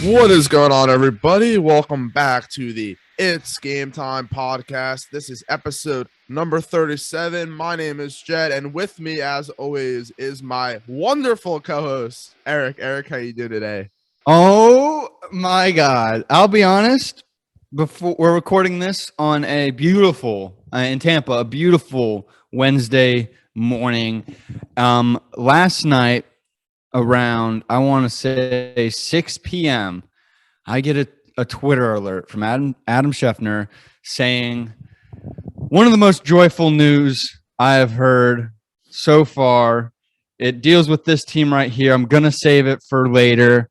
What is going on, everybody? Welcome back to the It's Game Time podcast. This is episode number 37. My name is Jett, and with me, as always, is my wonderful co-host, Eric. Eric, how you doing today? Oh my God. I'll be honest, before we're recording this on a beautiful in Tampa, a beautiful Wednesday morning. Last night around, I want to say 6 p.m., I get a Twitter alert from Adam Scheffner saying one of the most joyful news I have heard so far. It deals with this team right here. I'm going to save it for later.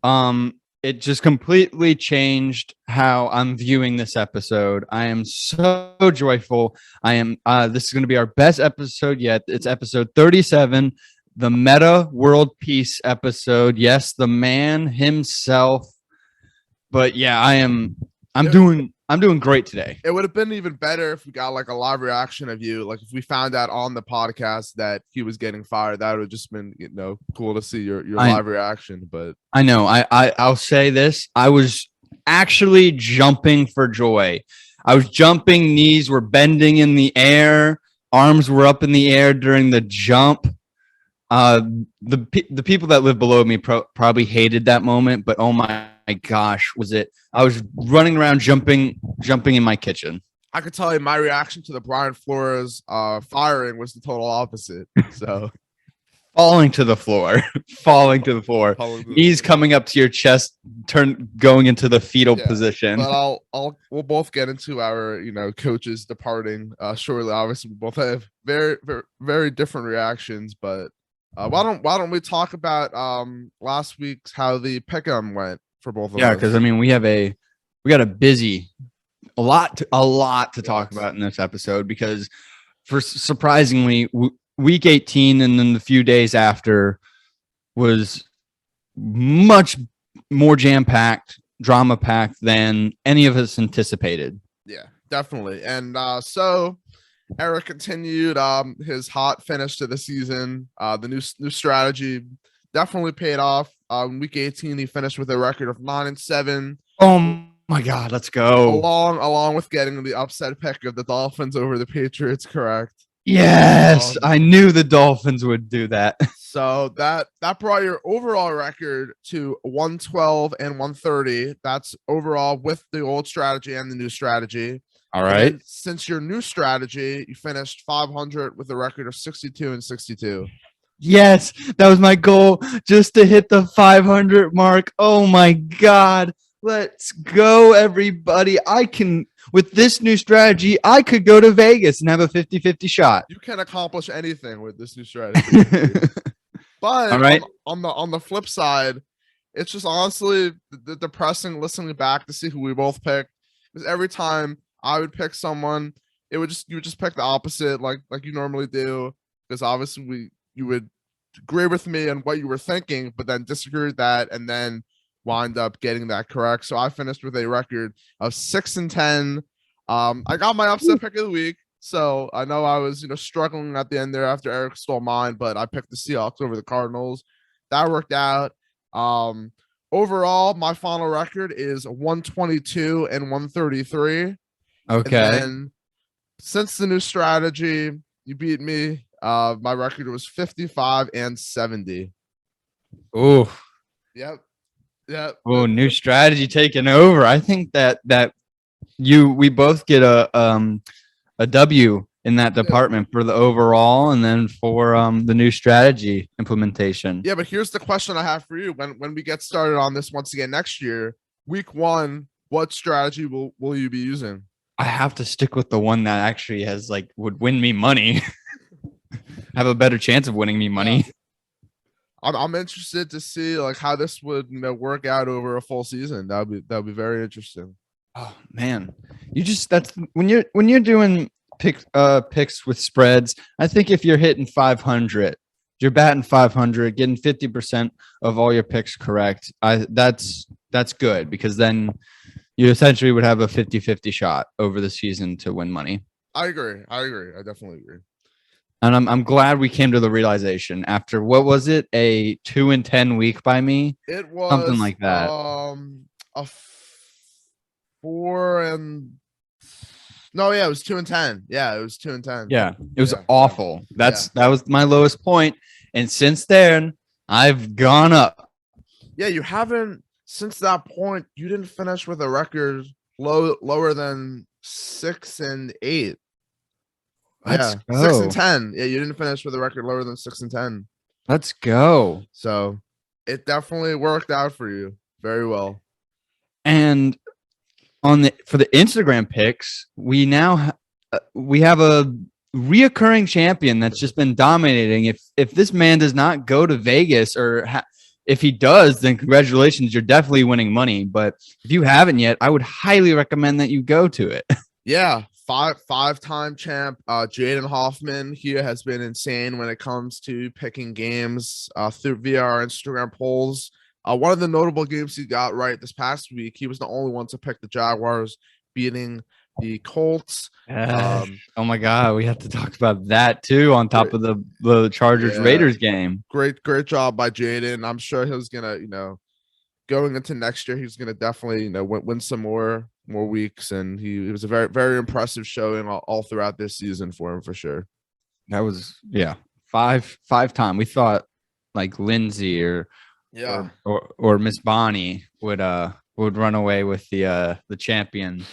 It just completely changed how I'm viewing this episode. I am so joyful. This is going to be our best episode yet. It's episode 37, the Metta World Peace episode. Yes, the man himself. But yeah, I'm doing great today. It would have been even better if we got like a live reaction of you. Like if we found out on the podcast that he was getting fired, that would have just been, cool to see your live reaction. But I know I'll say this. I was actually jumping for joy. I was jumping, knees were bending in the air, arms were up in the air during the jump. The people that live below me probably hated that moment, but oh my gosh, I was running around jumping in my kitchen. I could tell you my reaction to the Brian Flores firing was the total opposite. So falling to the floor, knees coming up to your chest, going into the fetal position. But we'll both get into our coaches departing shortly. Obviously, we both have very, very, very different reactions, but why don't we talk about last week's how the pick'em went for both of us? Yeah, because I mean we got a lot to talk about in this episode, because surprisingly week 18 and then the few days after was much more jam-packed, drama-packed than any of us anticipated. Yeah, definitely. And so Eric continued his hot finish to the season. The new strategy definitely paid off. Week 18, he finished with a record of 9-7. Oh my God, let's go! Along with getting the upset pick of the Dolphins over the Patriots, correct? Yes, I knew the Dolphins would do that. So that brought your overall record to 112 and 130. That's overall with the old strategy and the new strategy. All right. Since your new strategy, you finished 500 with a record of 62 and 62. Yes, that was my goal, just to hit the 500 mark. Oh my God. Let's go, everybody. With this new strategy, I could go to Vegas and have a 50-50 shot. You can accomplish anything with this new strategy. But all right. on the flip side, it's just honestly the depressing listening back to see who we both picked. Because every time I would pick someone, you would just pick the opposite, like you normally do. Because obviously you would agree with me on what you were thinking, but then disagree with that, and then wind up getting that correct. So I finished with a record of 6-10. I got my upset pick of the week, so I know I was struggling at the end there after Eric stole mine, but I picked the Seahawks over the Cardinals. That worked out. Overall, my final record is 122 and 133. Okay. And then, since the new strategy, you beat me. My record was 55 and 70. Oh. Yep. Oh, new strategy taking over. I think that we both get a W in that department for the overall, and then for the new strategy implementation. Yeah, but here's the question I have for you. When we get started on this once again next year, week 1, what strategy will you be using? I have to stick with the one that actually would win me money. Have a better chance of winning me money. Yeah. I'm interested to see how this would work out over a full season. That'd be very interesting. Oh man, that's when you're doing picks with spreads. I think if you're hitting 500, you're batting 500, getting 50% of all your picks correct. That's good, because then you essentially would have a 50-50 shot over the season to win money. I agree. I definitely agree. And I'm glad we came to the realization after, what was it, a 2-10 week by me? It was something like that. A 4 and no, yeah, it was 2-10. Yeah, it was 2-10. Yeah, it was Yeah. awful. That was my lowest point, and since then I've gone up. Yeah, you haven't since that point. You didn't finish with a record lower than 6-8. Let's Yeah, go. 6-10. Yeah, you didn't finish with a record lower than 6-10. Let's go. So it definitely worked out for you very well. And for the Instagram pics, we now we have a reoccurring champion that's just been dominating. If this man does not go to Vegas, or if he does, then congratulations, you're definitely winning money. But if you haven't yet, I would highly recommend that you go to it. Yeah, five-time champ Jaden Hoffman here has been insane when it comes to picking games via our Instagram polls. One of the notable games he got right this past week, he was the only one to pick the Jaguars beating the Colts. Oh my God, we have to talk about that too, on top of the Chargers Raiders game. Great job by Jaden. I'm sure he's gonna, going into next year, he's gonna definitely, win some more weeks, and he was a very, very impressive showing all throughout this season for him, for sure. That was five time. We thought like Lindsay or Miss Bonnie would run away with the champion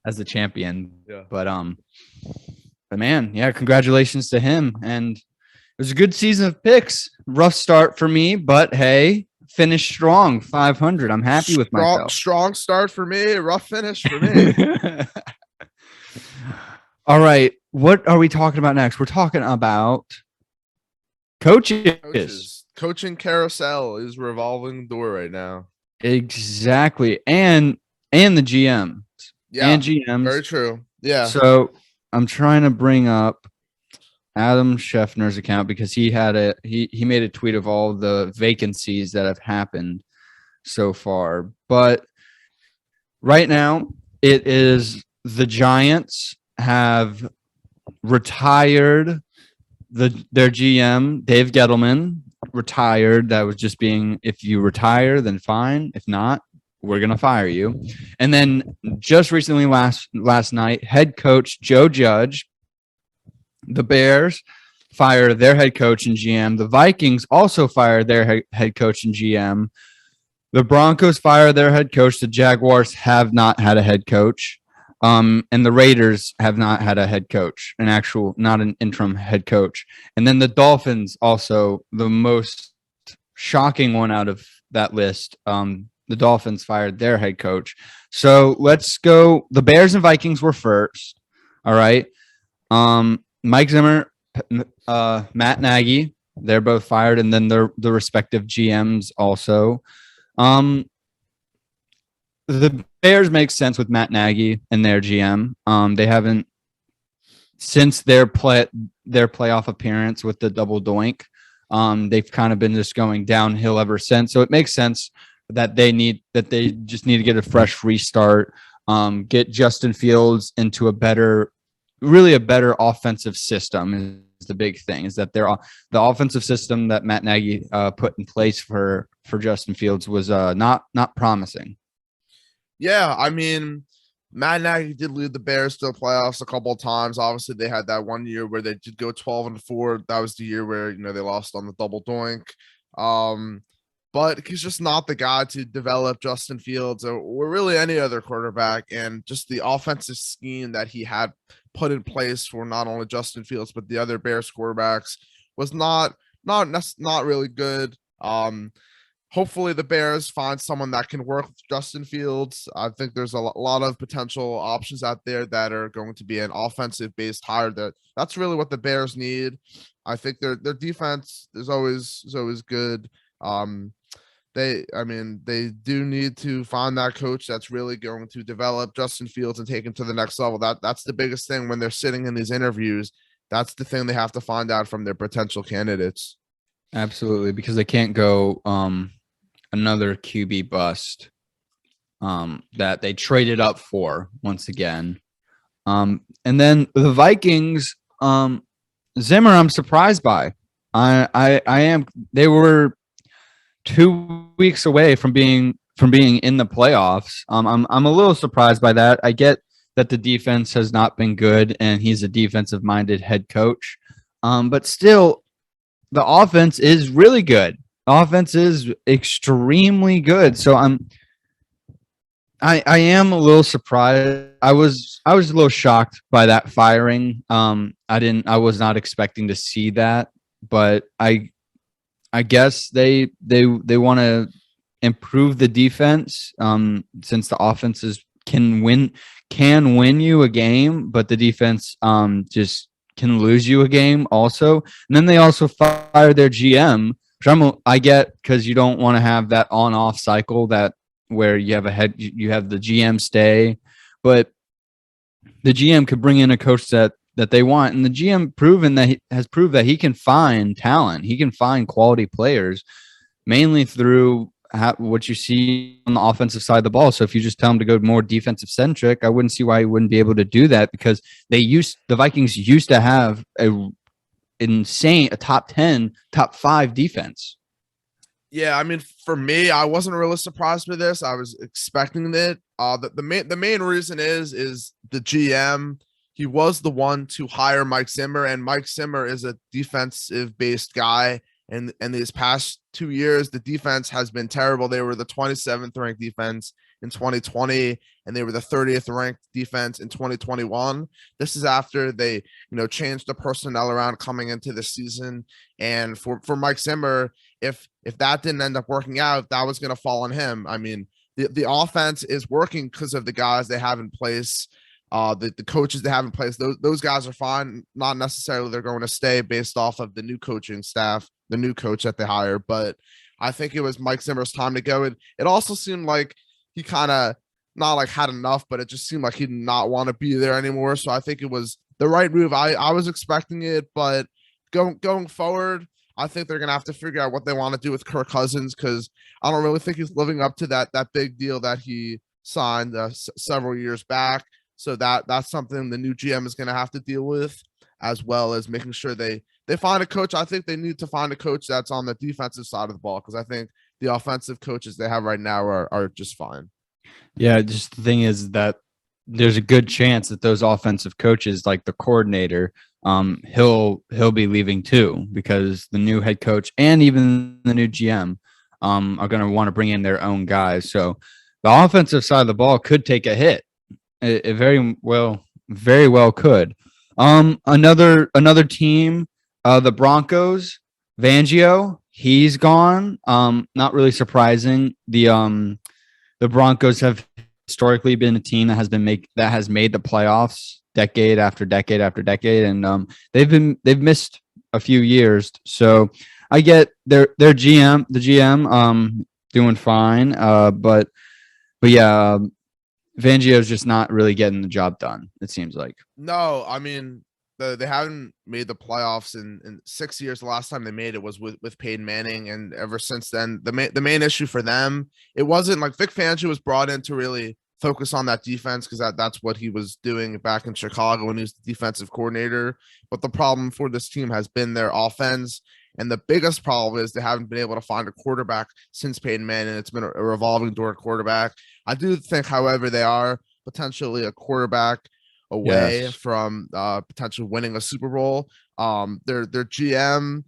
as the champion. Yeah. But man, congratulations to him. And it was a good season of picks. Rough start for me, but hey, finished strong, 500. I'm happy with myself. Strong start for me, rough finish for me. All right, what are we talking about next? We're talking about coaches. Coaching carousel is revolving door right now. Exactly. And the GM. Yeah. And GMs. Very true. Yeah. So I'm trying to bring up Adam Scheffner's account because he made a tweet of all the vacancies that have happened so far. But right now it is the Giants have retired their GM, Dave Gettleman, retired. That was just being, if you retire, then fine. If not, we're going to fire you. And then just recently, last night, head coach Joe Judge, the Bears fired their head coach and GM. The Vikings also fired their head coach and GM. The Broncos fired their head coach. The Jaguars have not had a head coach. And the Raiders have not had a head coach, not an interim head coach. And then the Dolphins, also the most shocking one out of that list. The Dolphins fired their head coach. So let's go. The Bears and Vikings were first. All right. Mike Zimmer, Matt Nagy, they're both fired. And then the respective GMs also. The Bears make sense with Matt Nagy and their GM. They haven't, since their playoff appearance with the double doink, they've kind of been just going downhill ever since. So it makes sense that they just need to get a fresh restart, get Justin Fields into a better offensive system. Is the big thing, is that the offensive system that Matt Nagy put in place for Justin Fields was not promising. Yeah, I mean, Matt Nagy did lead the Bears to the playoffs a couple of times. Obviously, they had that one year where they did go 12-4. That was the year where they lost on the double doink. But he's just not the guy to develop Justin Fields or really any other quarterback. And just the offensive scheme that he had put in place for not only Justin Fields but the other Bears quarterbacks was not really good. Hopefully the Bears find someone that can work with Justin Fields. I think there's a lot of potential options out there that are going to be an offensive-based hire. That's really what the Bears need. I think their defense is always good. They do need to find that coach that's really going to develop Justin Fields and take him to the next level. That's the biggest thing when they're sitting in these interviews. That's the thing they have to find out from their potential candidates. Absolutely, because they can't go another QB bust that they traded up for once again. And then the Vikings, Zimmer, I'm surprised by. I am. They were 2 weeks away from being in the playoffs. I'm a little surprised by that. I get that the defense has not been good, and he's a defensive minded head coach. But still, the offense is really good. The offense is extremely good. So I am a little surprised. I was a little shocked by that firing. I was not expecting to see that, but I guess they want to improve the defense. Since the offenses can win you a game, but the defense just can lose you a game also. And then they also fired their GM, which I get, because you don't want to have that on-off cycle that where you have the GM stay, but the GM could bring in a coach that they want, and the GM has proved that he can find talent, he can find quality players, mainly through what you see on the offensive side of the ball. So if you just tell him to go more defensive centric, I wouldn't see why he wouldn't be able to do that, because the Vikings used to have a top 10, top 5 defense. Yeah, I mean, for me, I wasn't really surprised with this. I was expecting it. The main reason is the GM. He was the one to hire Mike Zimmer, and Mike Zimmer is a defensive based guy. And these past 2 years, the defense has been terrible. They were the 27th ranked defense in 2020, and they were the 30th ranked defense in 2021. This is after they, changed the personnel around coming into the season. And for Mike Zimmer, if that didn't end up working out, that was going to fall on him. I mean, the offense is working because of the guys they have in place. The coaches they have in place, those guys are fine. Not necessarily they're going to stay based off of the new coaching staff, the new coach that they hire. But I think it was Mike Zimmer's time to go. And it also seemed like he kind of not like had enough, but it just seemed like he did not want to be there anymore. So I think it was the right move. I was expecting it, but going forward, I think they're gonna have to figure out what they want to do with Kirk Cousins, because I don't really think he's living up to that big deal that he signed several years back. So that's something the new GM is going to have to deal with, as well as making sure they find a coach. I think they need to find a coach that's on the defensive side of the ball, because I think the offensive coaches they have right now are just fine. Yeah, just the thing is that there's a good chance that those offensive coaches, like the coordinator, he'll be leaving too, because the new head coach and even the new GM are going to want to bring in their own guys. So the offensive side of the ball could take a hit. It very well could. Another team, the Broncos, Fangio, he's gone. Not really surprising. The Broncos have historically been a team that has made the playoffs decade after decade after decade, and they've missed a few years. So I get the GM doing fine, but yeah. Fangio's just not really getting the job done, it seems like. No, I mean, they haven't made the playoffs in 6 years. The last time they made it was with Peyton Manning, and ever since then, the main issue for them, it wasn't like Vic Fangio was brought in to really focus on that defense, because that's what he was doing back in Chicago when he was the defensive coordinator. But the problem for this team has been their offense. And the biggest problem is they haven't been able to find a quarterback since Peyton Manning. It's been a revolving door quarterback. I do think, however, they are potentially a quarterback away from potentially winning a Super Bowl. Their GM,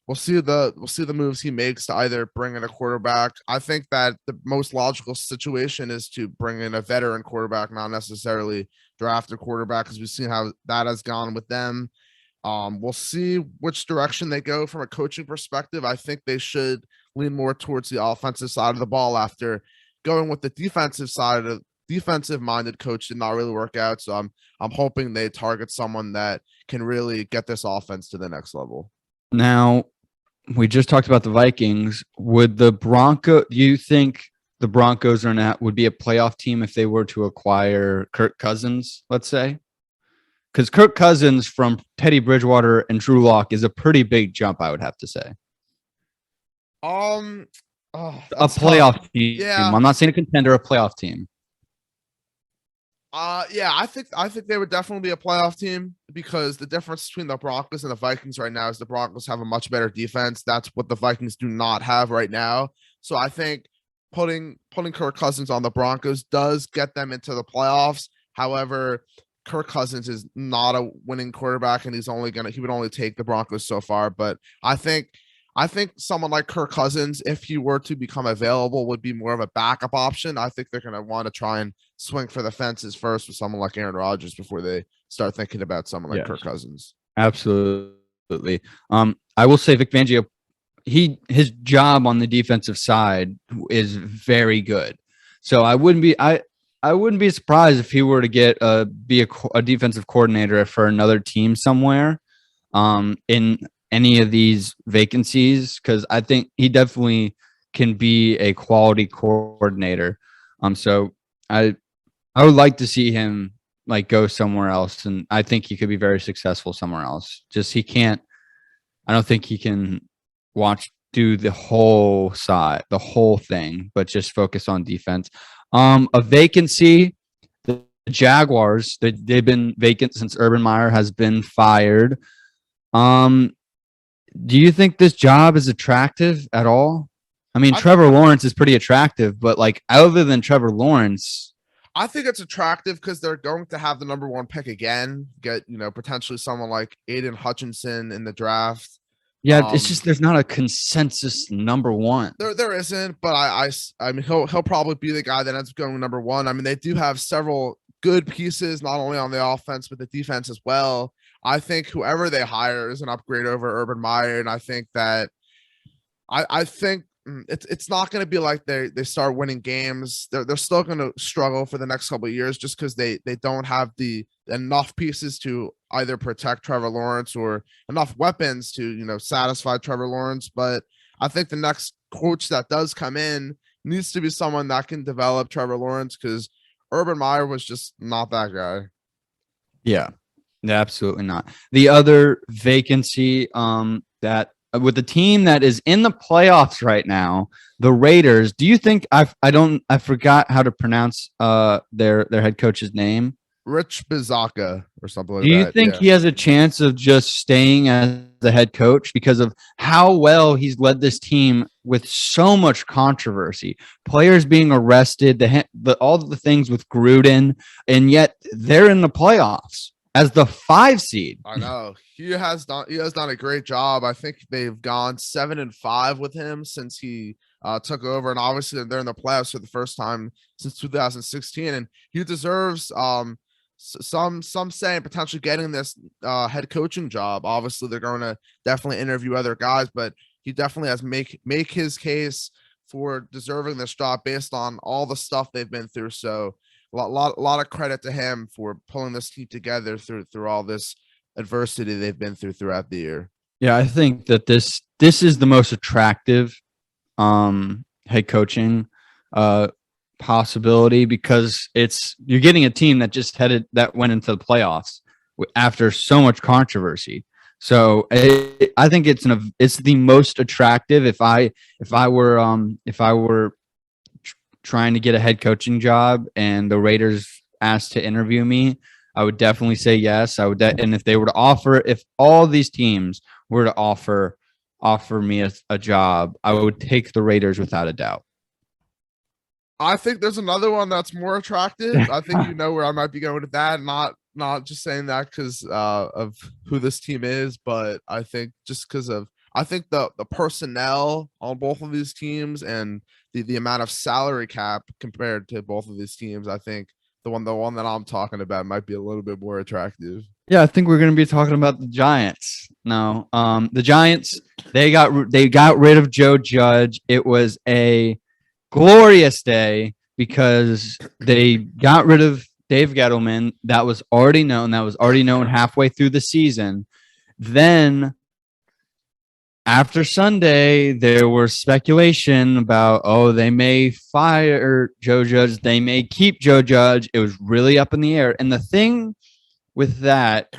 we'll see the moves he makes to either bring in a quarterback. I think that the most logical situation is to bring in a veteran quarterback, not necessarily draft a quarterback, because we've seen how that has gone with them. We'll see which direction they go from a coaching perspective. I think they should lean more towards the offensive side of the ball after going with the defensive side. Of defensive minded coach did not really work out. So I'm hoping they target someone that can really get this offense to the next level. Now, we just talked about the Vikings. Do you think the Broncos would be a playoff team if they were to acquire Kirk Cousins, let's say? Because Kirk Cousins from Teddy Bridgewater and Drew Lock is a pretty big jump, I would have to say. A playoff team. Yeah. I'm not saying a contender, a playoff team. Yeah, I think they would definitely be a playoff team because the difference between the Broncos and the Vikings right now is the Broncos have a much better defense. That's what the Vikings do not have right now. So I think putting Kirk Cousins on the Broncos does get them into the playoffs. However, Kirk Cousins is not a winning quarterback, and he would only take the Broncos so far. But I think someone like Kirk Cousins, if he were to become available, would be more of a backup option. I think they're going to want to try and swing for the fences first with someone like Aaron Rodgers before they start thinking about someone like Kirk Cousins. Absolutely. I will say Vic Fangio, his job on the defensive side is very good. So I wouldn't be surprised if he were to get be a defensive coordinator for another team somewhere in any of these vacancies, because I think he definitely can be a quality coordinator. So I would like to see him like go somewhere else, and I think he could be very successful somewhere else. Just I don't think he can do the whole thing, but just focus on defense. A vacancy, the Jaguars, they've been vacant since Urban Meyer has been fired. Do you think this job is attractive at all? I mean, Trevor Lawrence is pretty attractive, but like other than Trevor Lawrence, I think it's attractive because they're going to have the number 1 pick again. Get potentially someone like Aiden Hutchinson in the draft. Yeah, it's just there's not a consensus number 1. There isn't, but I mean he'll probably be the guy that ends up going number 1. I mean they do have several good pieces, not only on the offense but the defense as well. I think whoever they hire is an upgrade over Urban Meyer, and I think that I think it's not going to be like they start winning games. They're still going to struggle for the next couple of years just because they don't have the enough pieces to either protect Trevor Lawrence or enough weapons to satisfy Trevor Lawrence. But I think the next coach that does come in needs to be someone that can develop Trevor Lawrence, because Urban Meyer was just not that guy. Yeah, absolutely not. The other vacancy that with the team that is in the playoffs right now, the Raiders. Do you think I forgot how to pronounce their head coach's name? Rich Bizaka or something like that. Do you think he has a chance of just staying as the head coach because of how well he's led this team with so much controversy, players being arrested, all the things with Gruden, and yet they're in the playoffs as the 5 seed? I know he has done a great job. I think they've gone 7-5 with him since he took over, and obviously they're in the playoffs for the first time since 2016, and he deserves some saying potentially getting this head coaching job. Obviously they're going to definitely interview other guys, but he definitely has make his case for deserving this job based on all the stuff they've been through. So a lot of credit to him for pulling this team together through all this adversity they've been through throughout the year. Yeah, I think that this is the most attractive head coaching possibility, because you're getting a team that went into the playoffs after so much controversy. So I think it's the most attractive. If I were trying to get a head coaching job and the Raiders asked to interview me, I would definitely say yes. I would, and if they were to if all these teams were to offer me a job, I would take the Raiders without a doubt. I think there's another one that's more attractive. I think you know where I might be going with that. Not just saying that because of who this team is, but I think just because of the personnel on both of these teams and the amount of salary cap compared to both of these teams. I think the one that I'm talking about might be a little bit more attractive. Yeah, I think we're going to be talking about the Giants. No, the Giants, they got rid of Joe Judge. It was a glorious day because they got rid of Dave Gettleman. That was already known. Halfway through the season. Then after Sunday, there was speculation about, they may fire Joe Judge. They may keep Joe Judge. It was really up in the air. And the thing with that,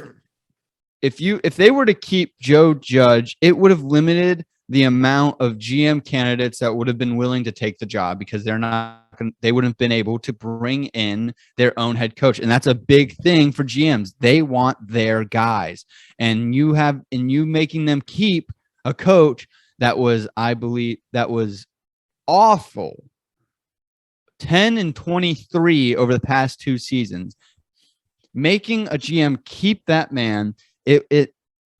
if they were to keep Joe Judge, it would have limited the amount of GM candidates that would have been willing to take the job, because they're not they wouldn't have been able to bring in their own head coach. And that's a big thing for GMs. They want their guys. And you making them keep a coach that was, I believe, that was awful. 10-23 over the past 2 seasons. Making a GM keep that man, it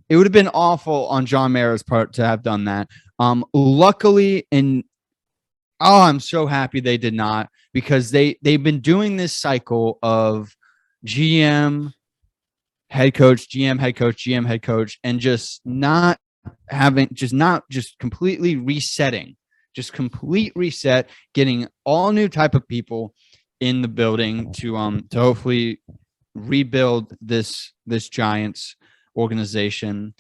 would have been awful on John Mara's part to have done that. Luckily, I'm so happy they did not, because they've been doing this cycle of GM, head coach, GM, head coach, GM, head coach, and just completely resetting, just complete reset, getting all new type of people in the building to hopefully rebuild this Giants organization.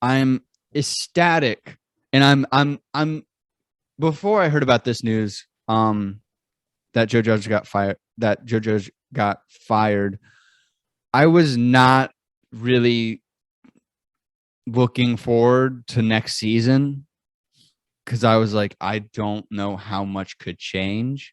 I'm ecstatic, and I'm before I heard about this news that Joe Judge got fired, I was not really looking forward to next season, because I was like, I don't know how much could change.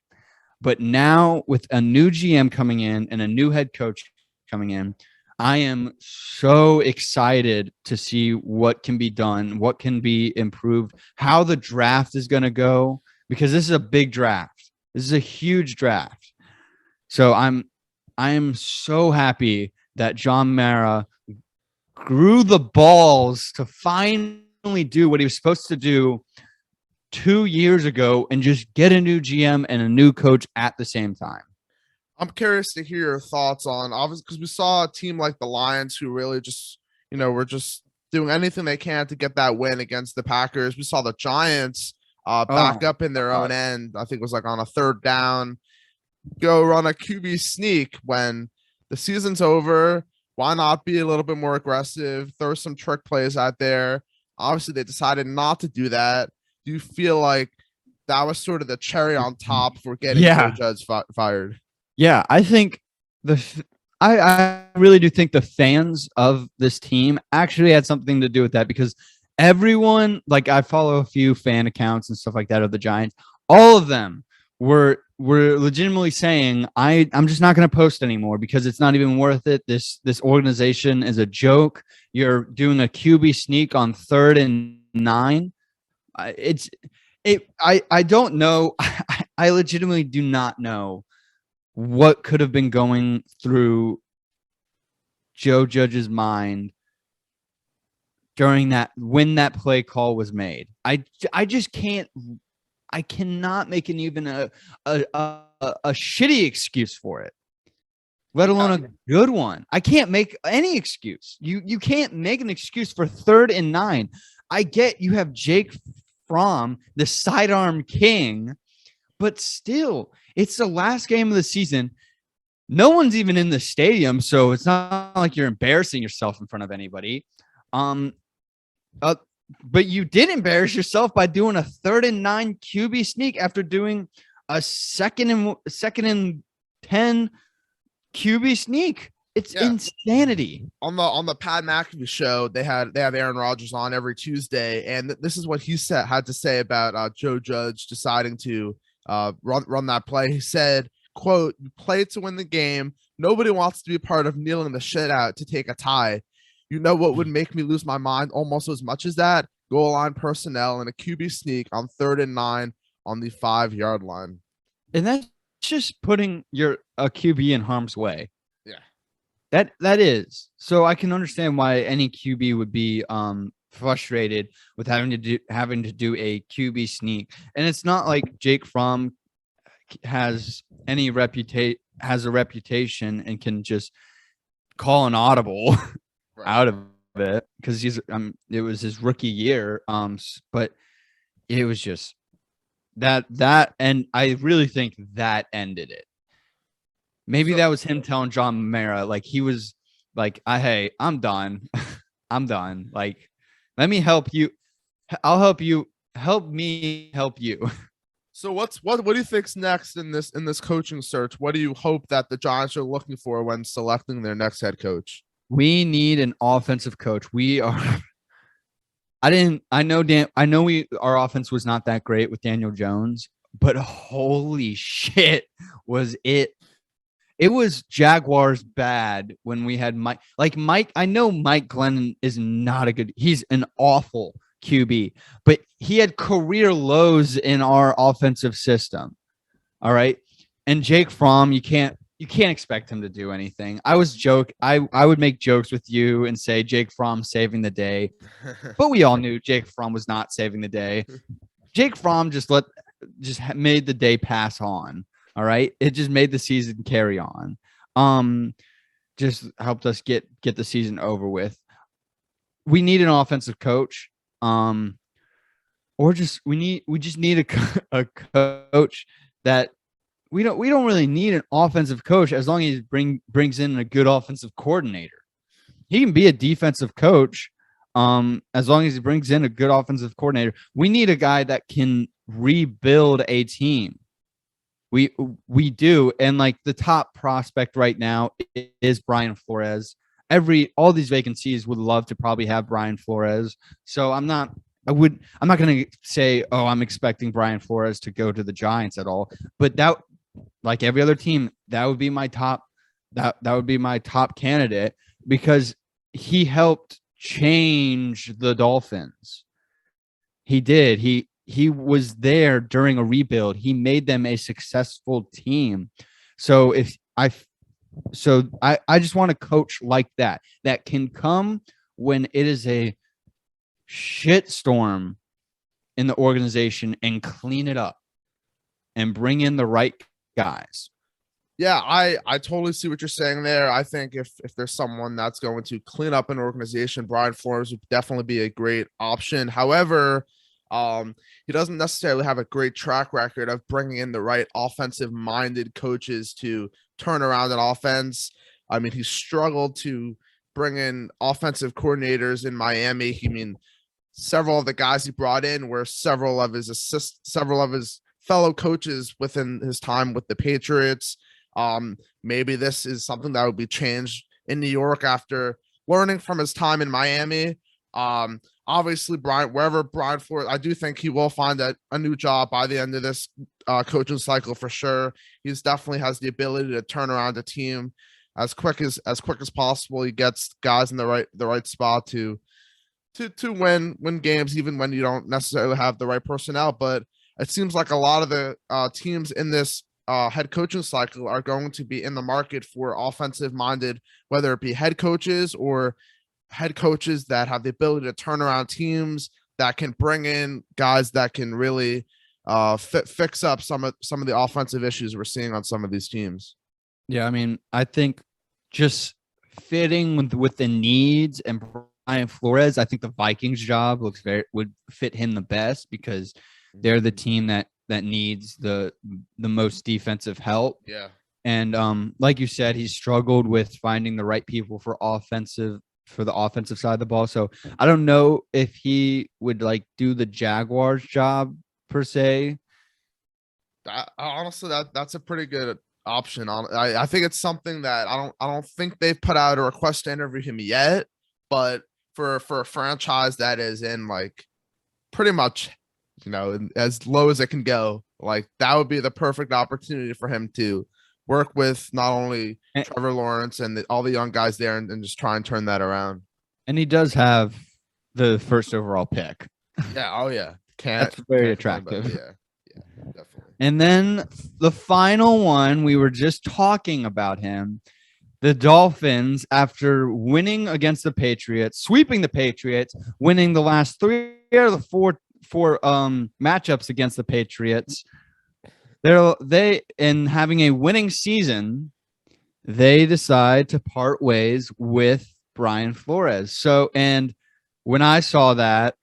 But now, with a new GM coming in and a new head coach coming in, I am so excited to see what can be done, what can be improved, how the draft is going to go, because this is a big draft. This is a huge draft. So I am so happy that John Mara grew the balls to finally do what he was supposed to do 2 years ago and just get a new GM and a new coach at the same time. I'm curious to hear your thoughts on, obviously, because we saw a team like the Lions who really just, were just doing anything they can to get that win against the Packers. We saw the Giants back up in their own end. I think it was like on a 3rd down, go run a QB sneak when the season's over. Why not be a little bit more aggressive, throw some trick plays out there? Obviously, they decided not to do that. Do you feel like that was sort of the cherry on top for getting Joe Judge fired? Yeah, I think I really do think the fans of this team actually had something to do with that, because everyone, like, I follow a few fan accounts and stuff like that of the Giants, all of them were legitimately saying, I'm just not going to post anymore because it's not even worth it. This organization is a joke. You're doing a QB sneak on 3rd and 9. I don't know. I legitimately do not know what could have been going through Joe Judge's mind during that, when that play call was made. I just can't. I cannot make even a shitty excuse for it, let alone a good one. I can't make any excuse. You can't make an excuse for 3rd and 9. I get you have Jake Fromm, the sidearm king, but still, it's the last game of the season. No one's even in the stadium, so it's not like you're embarrassing yourself in front of anybody. But you did embarrass yourself by doing a 3rd and 9 QB sneak after doing a 2nd and 10 QB sneak. It's insanity. On the Pat McAfee show, they have Aaron Rodgers on every Tuesday, and this is what he had to say about Joe Judge deciding to run that play. He said, quote, "You play to win the game. Nobody wants to be a part of kneeling the shit out to take a tie. You know what would make me lose my mind almost as much as that? Goal line personnel and a QB sneak on 3rd and 9 on the 5-yard line." And that's just putting a QB in harm's way. Yeah. That is. So I can understand why any QB would be frustrated with having to do a QB sneak. And it's not like Jake Fromm has a reputation and can just call an audible out of it, because it was his rookie year. But it was just that, and I really think that ended it. Maybe that was him telling John Mara, like, he was like, hey, I'm done. I'm done. Like, let me help you. I'll help you. Help me help you. So what do you think's next in this coaching search? What do you hope that the Giants are looking for when selecting their next head coach? We need an offensive coach. Our offense was not that great with Daniel Jones. but holy shit, was it. It was Jaguars bad when we had Mike. Like Mike, I know Mike Glennon is not a good. He's an awful QB, but he had career lows in our offensive system. All right, and Jake Fromm, you can't expect him to do anything. I would make jokes with you and say Jake Fromm saving the day, but we all knew Jake Fromm was not saving the day. Jake Fromm just made the day pass on. All right. It just made the season carry on. Just helped us get the season over with. We need an offensive coach. We just need a coach that we don't really need an offensive coach as long as he brings in a good offensive coordinator. He can be a defensive coach as long as he brings in a good offensive coordinator. We need a guy that can rebuild a team. We do, and like the top prospect right now is Brian Flores. All these vacancies would love to probably have Brian Flores. So I'm not going to say, oh, I'm expecting Brian Flores to go to the Giants at all. But that, like every other team, that would be my top. That would be my top candidate because he helped change the Dolphins. He did. He was there during a rebuild. He made them a successful team. So I just want a coach like that can come when it is a shitstorm in the organization and clean it up and bring in the right guys. Yeah, I totally see what you're saying there. I think if there's someone that's going to clean up an organization, Brian Flores would definitely be a great option. However, he doesn't necessarily have a great track record of bringing in the right offensive-minded coaches to turn around an offense. I mean, he struggled to bring in offensive coordinators in Miami. Several of the guys he brought in were several of his fellow coaches within his time with the Patriots. Maybe this is something that would be changed in New York after learning from his time in Miami. Obviously, wherever Brian Flores, I do think he will find a new job by the end of this coaching cycle for sure. He's definitely has the ability to turn around a team as quick as possible. He gets guys in the right spot to win games, even when you don't necessarily have the right personnel. But it seems like a lot of the teams in this head coaching cycle are going to be in the market for offensive minded, whether it be head coaches or head coaches that have the ability to turn around teams, that can bring in guys that can really fix up some of the offensive issues we're seeing on some of these teams. Yeah, I mean, I think just fitting with the needs and Brian Flores, I think the Vikings job would fit him the best because they're the team that needs the most defensive help. Yeah. And like you said, he struggled with finding the right people for the offensive side of the ball. So I don't know if he would like do the Jaguars job per se. Honestly, that's a pretty good option. I think it's something that I don't think they've put out a request to interview him yet, but for a franchise that is in like pretty much, as low as it can go, like that would be the perfect opportunity for him to work with not only Trevor Lawrence and all the young guys there and just try and turn that around. And he does have the first overall pick. Yeah. Oh yeah. That's very attractive. Yeah, definitely. And then the final one, we were just talking about him. The Dolphins, after winning against the Patriots, sweeping the Patriots, winning the last 3 or the four matchups against the Patriots, in having a winning season, they decide to part ways with Brian Flores. So, and when I saw that,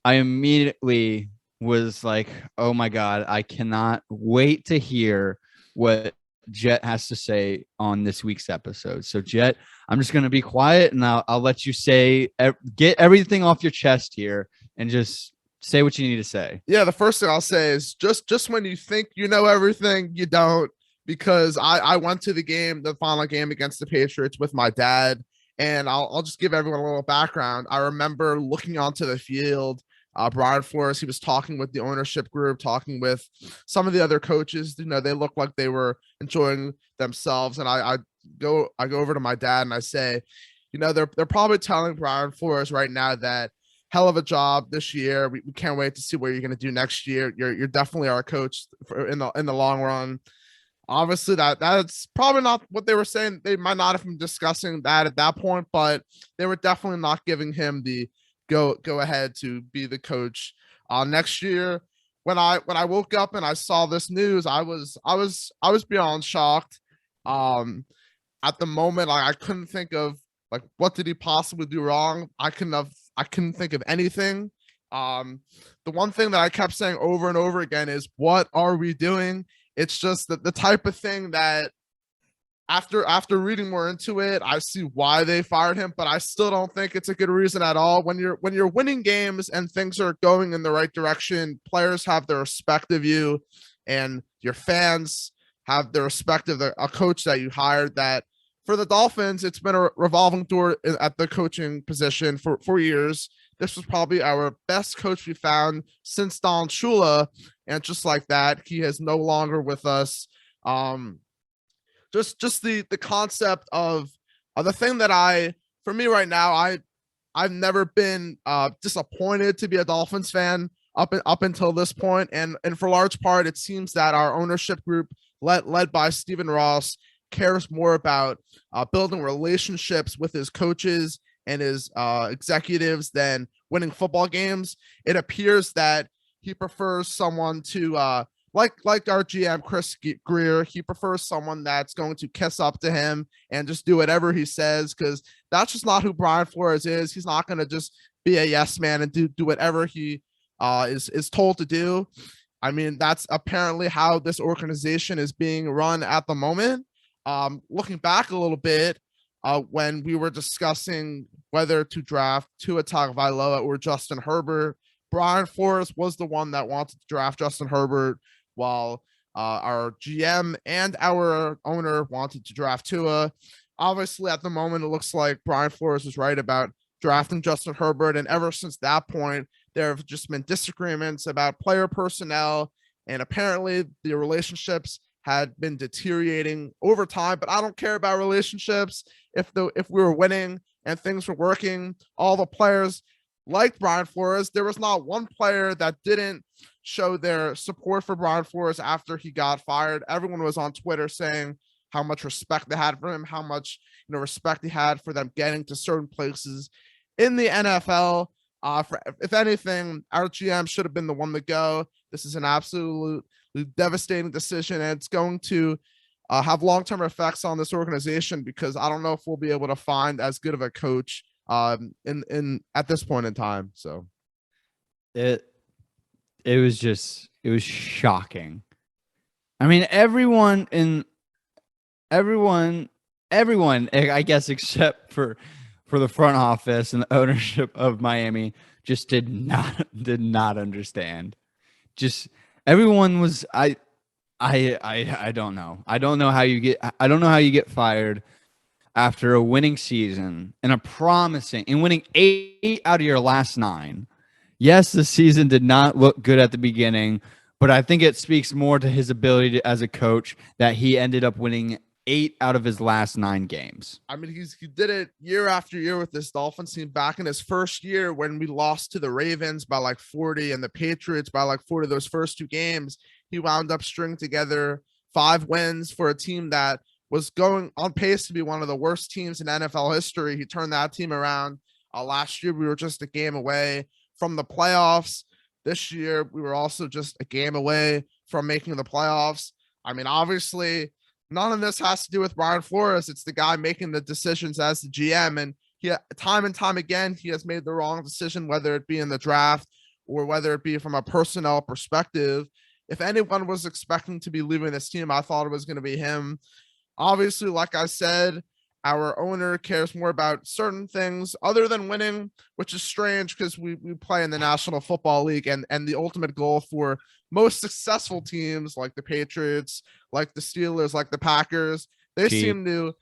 I immediately was like, oh my God, I cannot wait to hear what Jett has to say on this week's episode. So Jett, I'm just going to be quiet and I'll let you get everything off your chest here and just say what you need to say. Yeah, the first thing I'll say is just when you think you know everything, you don't, because I went to the final game against the Patriots with my dad, and I'll just give everyone a little background. I remember looking onto the field Brian Flores, he was talking with the ownership group, talking with some of the other coaches. You know, they looked like they were enjoying themselves. And I go over to my dad and I say, you know, they're probably telling Brian Flores right now that hell of a job this year. We can't wait to see what you're going to do next year. You're definitely our coach in the long run. Obviously, that's probably not what they were saying. They might not have been discussing that at that point, but they were definitely not giving him the go ahead to be the coach next year. When I woke up and I saw this news, I was beyond shocked. At the moment, I couldn't think of like what did he possibly do wrong. I couldn't think of anything. The one thing that I kept saying over and over again is, what are we doing? It's just that the type of thing that after reading more into it, I see why they fired him, but I still don't think it's a good reason at all. When you're winning games and things are going in the right direction, players have the respect of you, and your fans have the respect of a coach that you hired. That for the Dolphins, it's been a revolving door at the coaching position for years. This was probably our best coach we found since Don Shula, and just like that, he is no longer with us. Just the concept of the thing that for me right now, I've never been disappointed to be a Dolphins fan up until this point, and for large part, it seems that our ownership group, led by Stephen Ross, cares more about building relationships with his coaches and his executives than winning football games. It appears that he prefers someone to like our GM Chris Greer. He prefers someone that's going to kiss up to him and just do whatever he says, because that's just not who Brian Flores is. He's not going to just be a yes man and do whatever he is told to do. I mean, that's apparently how this organization is being run at the moment. Looking back a little bit, when we were discussing whether to draft Tua Tagovailoa or Justin Herbert, Brian Flores was the one that wanted to draft Justin Herbert, while our GM and our owner wanted to draft Tua. Obviously, at the moment, it looks like Brian Flores was right about drafting Justin Herbert, and ever since that point, there have just been disagreements about player personnel, and apparently the relationships had been deteriorating over time. But I don't care about relationships. If we were winning and things were working, all the players liked Brian Flores. There was not one player that didn't show their support for Brian Flores after he got fired. Everyone was on Twitter saying how much respect they had for him, how much respect he had for them getting to certain places in the NFL. If anything, our GM should have been the one to go. This is an absolutely devastating decision, and it's going to have long-term effects on this organization, because I don't know if we'll be able to find as good of a coach in at this point in time. So it was shocking. I mean, everyone, I guess, except for the front office and the ownership of Miami, just did not understand. Just everyone was I don't know. I don't know how you get fired after a winning season and winning 8 out of your last 9. Yes, the season did not look good at the beginning, but I think it speaks more to his ability as a coach that he ended up winning 8 out of his last 9 games. I mean, he did it year after year with this Dolphins team. Back in his first year, when we lost to the Ravens by like 40 and the Patriots by like 40, those first 2 games, he wound up stringing together 5 wins for a team that was going on pace to be one of the worst teams in NFL history. He turned that team around. Last year, we were just a game away from the playoffs. This year, we were also just a game away from making the playoffs. I mean, obviously, none of this has to do with Brian Flores. It's the guy making the decisions as the GM. And he, time and time again, he has made the wrong decision, whether it be in the draft or whether it be from a personnel perspective. If anyone was expecting to be leaving this team, I thought it was going to be him. Obviously, like I said, our owner cares more about certain things other than winning, which is strange because we play in the National Football League, and the ultimate goal for most successful teams like the Patriots, like the Steelers, like the Packers, they seem to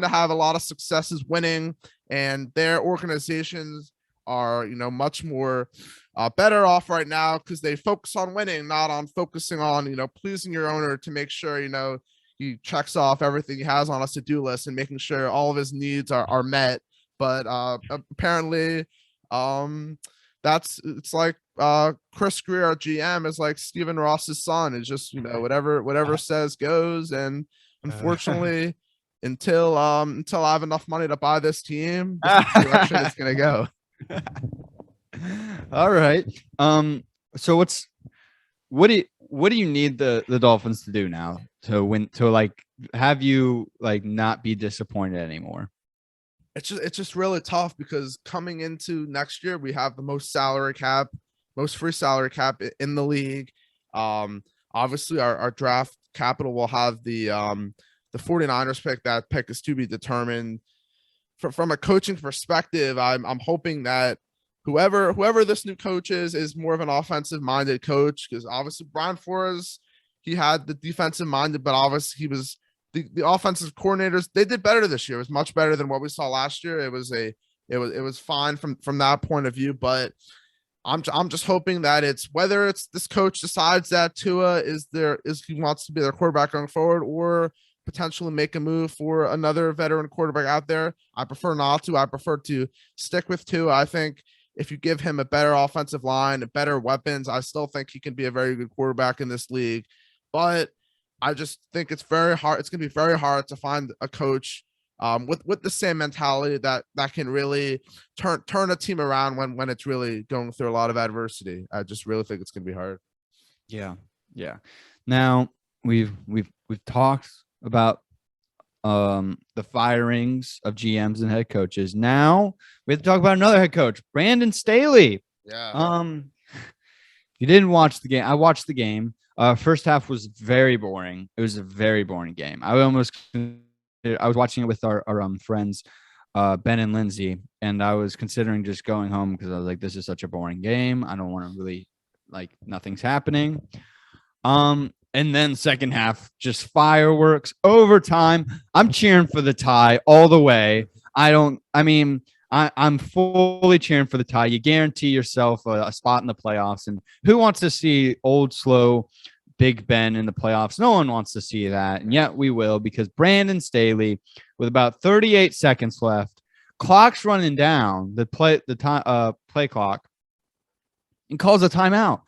have a lot of successes winning, and their organizations are much more better off right now because they focus on winning, not on focusing on pleasing your owner to make sure he checks off everything he has on a to-do list and making sure all of his needs are met. But apparently it's like Chris Greer, our GM, is like Stephen Ross's son. It's just whatever says goes, and unfortunately until I have enough money to buy this team, this is the direction it's gonna go. All right. So what do you need the Dolphins to do now to win, to like have you like not be disappointed anymore? It's just really tough because coming into next year, we have the most free salary cap in the league. Obviously our draft capital will have the 49ers pick. That pick is to be determined. From a coaching perspective, I'm hoping that whoever this new coach is more of an offensive minded coach, because obviously Brian Flores, he had the defensive minded, but obviously he was the offensive coordinators. They did better this year. It was much better than what we saw last year. It was fine from that point of view, but I'm just hoping that it's whether it's this coach decides that Tua he wants to be their quarterback going forward, or potentially make a move for another veteran quarterback out there. I prefer not to. I prefer to stick with Tua. I think if you give him a better offensive line and better weapons, I still think he can be a very good quarterback in this league. But I just think it's very hard. It's going to be very hard to find a coach with the same mentality that can really turn a team around when it's really going through a lot of adversity. I just really think it's going to be hard. Yeah. Now we've talked about the firings of GMs and head coaches. Now we have to talk about another head coach, Brandon Staley. Yeah. You didn't watch the game. I watched the game. First half was very boring. It was a very boring game. I was watching it with our friends, Ben and Lindsay, and I was considering just going home because I was like, this is such a boring game. I don't want to really, like, nothing's happening. And then second half, just fireworks, overtime. I'm cheering for the tie all the way. I'm fully cheering for the tie. You guarantee yourself a spot in the playoffs. And who wants to see old, slow Big Ben in the playoffs? No one wants to see that. And yet we will, because Brandon Staley, with about 38 seconds left, clock's running down, the play clock, and calls a timeout.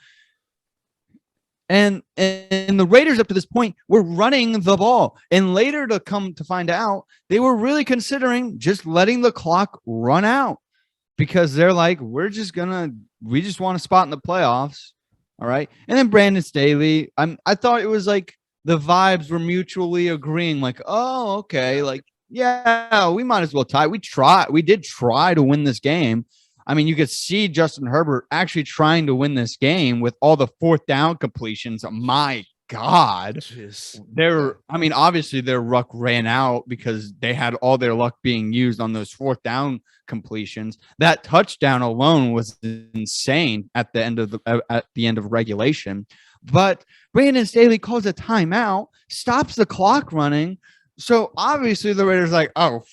And the Raiders up to this point were running the ball. And later to come to find out, they were really considering just letting the clock run out, because they're like, we just want a spot in the playoffs. All right. And then Brandon Staley, I thought it was like the vibes were mutually agreeing, like, oh, okay. Like, yeah, we might as well tie. We did try to win this game. I mean, you could see Justin Herbert actually trying to win this game with all the fourth down completions. My God. Obviously their luck ran out because they had all their luck being used on those fourth down completions. That touchdown alone was insane at the end of regulation. But Brandon Staley calls a timeout, stops the clock running. So obviously the Raiders like, oh,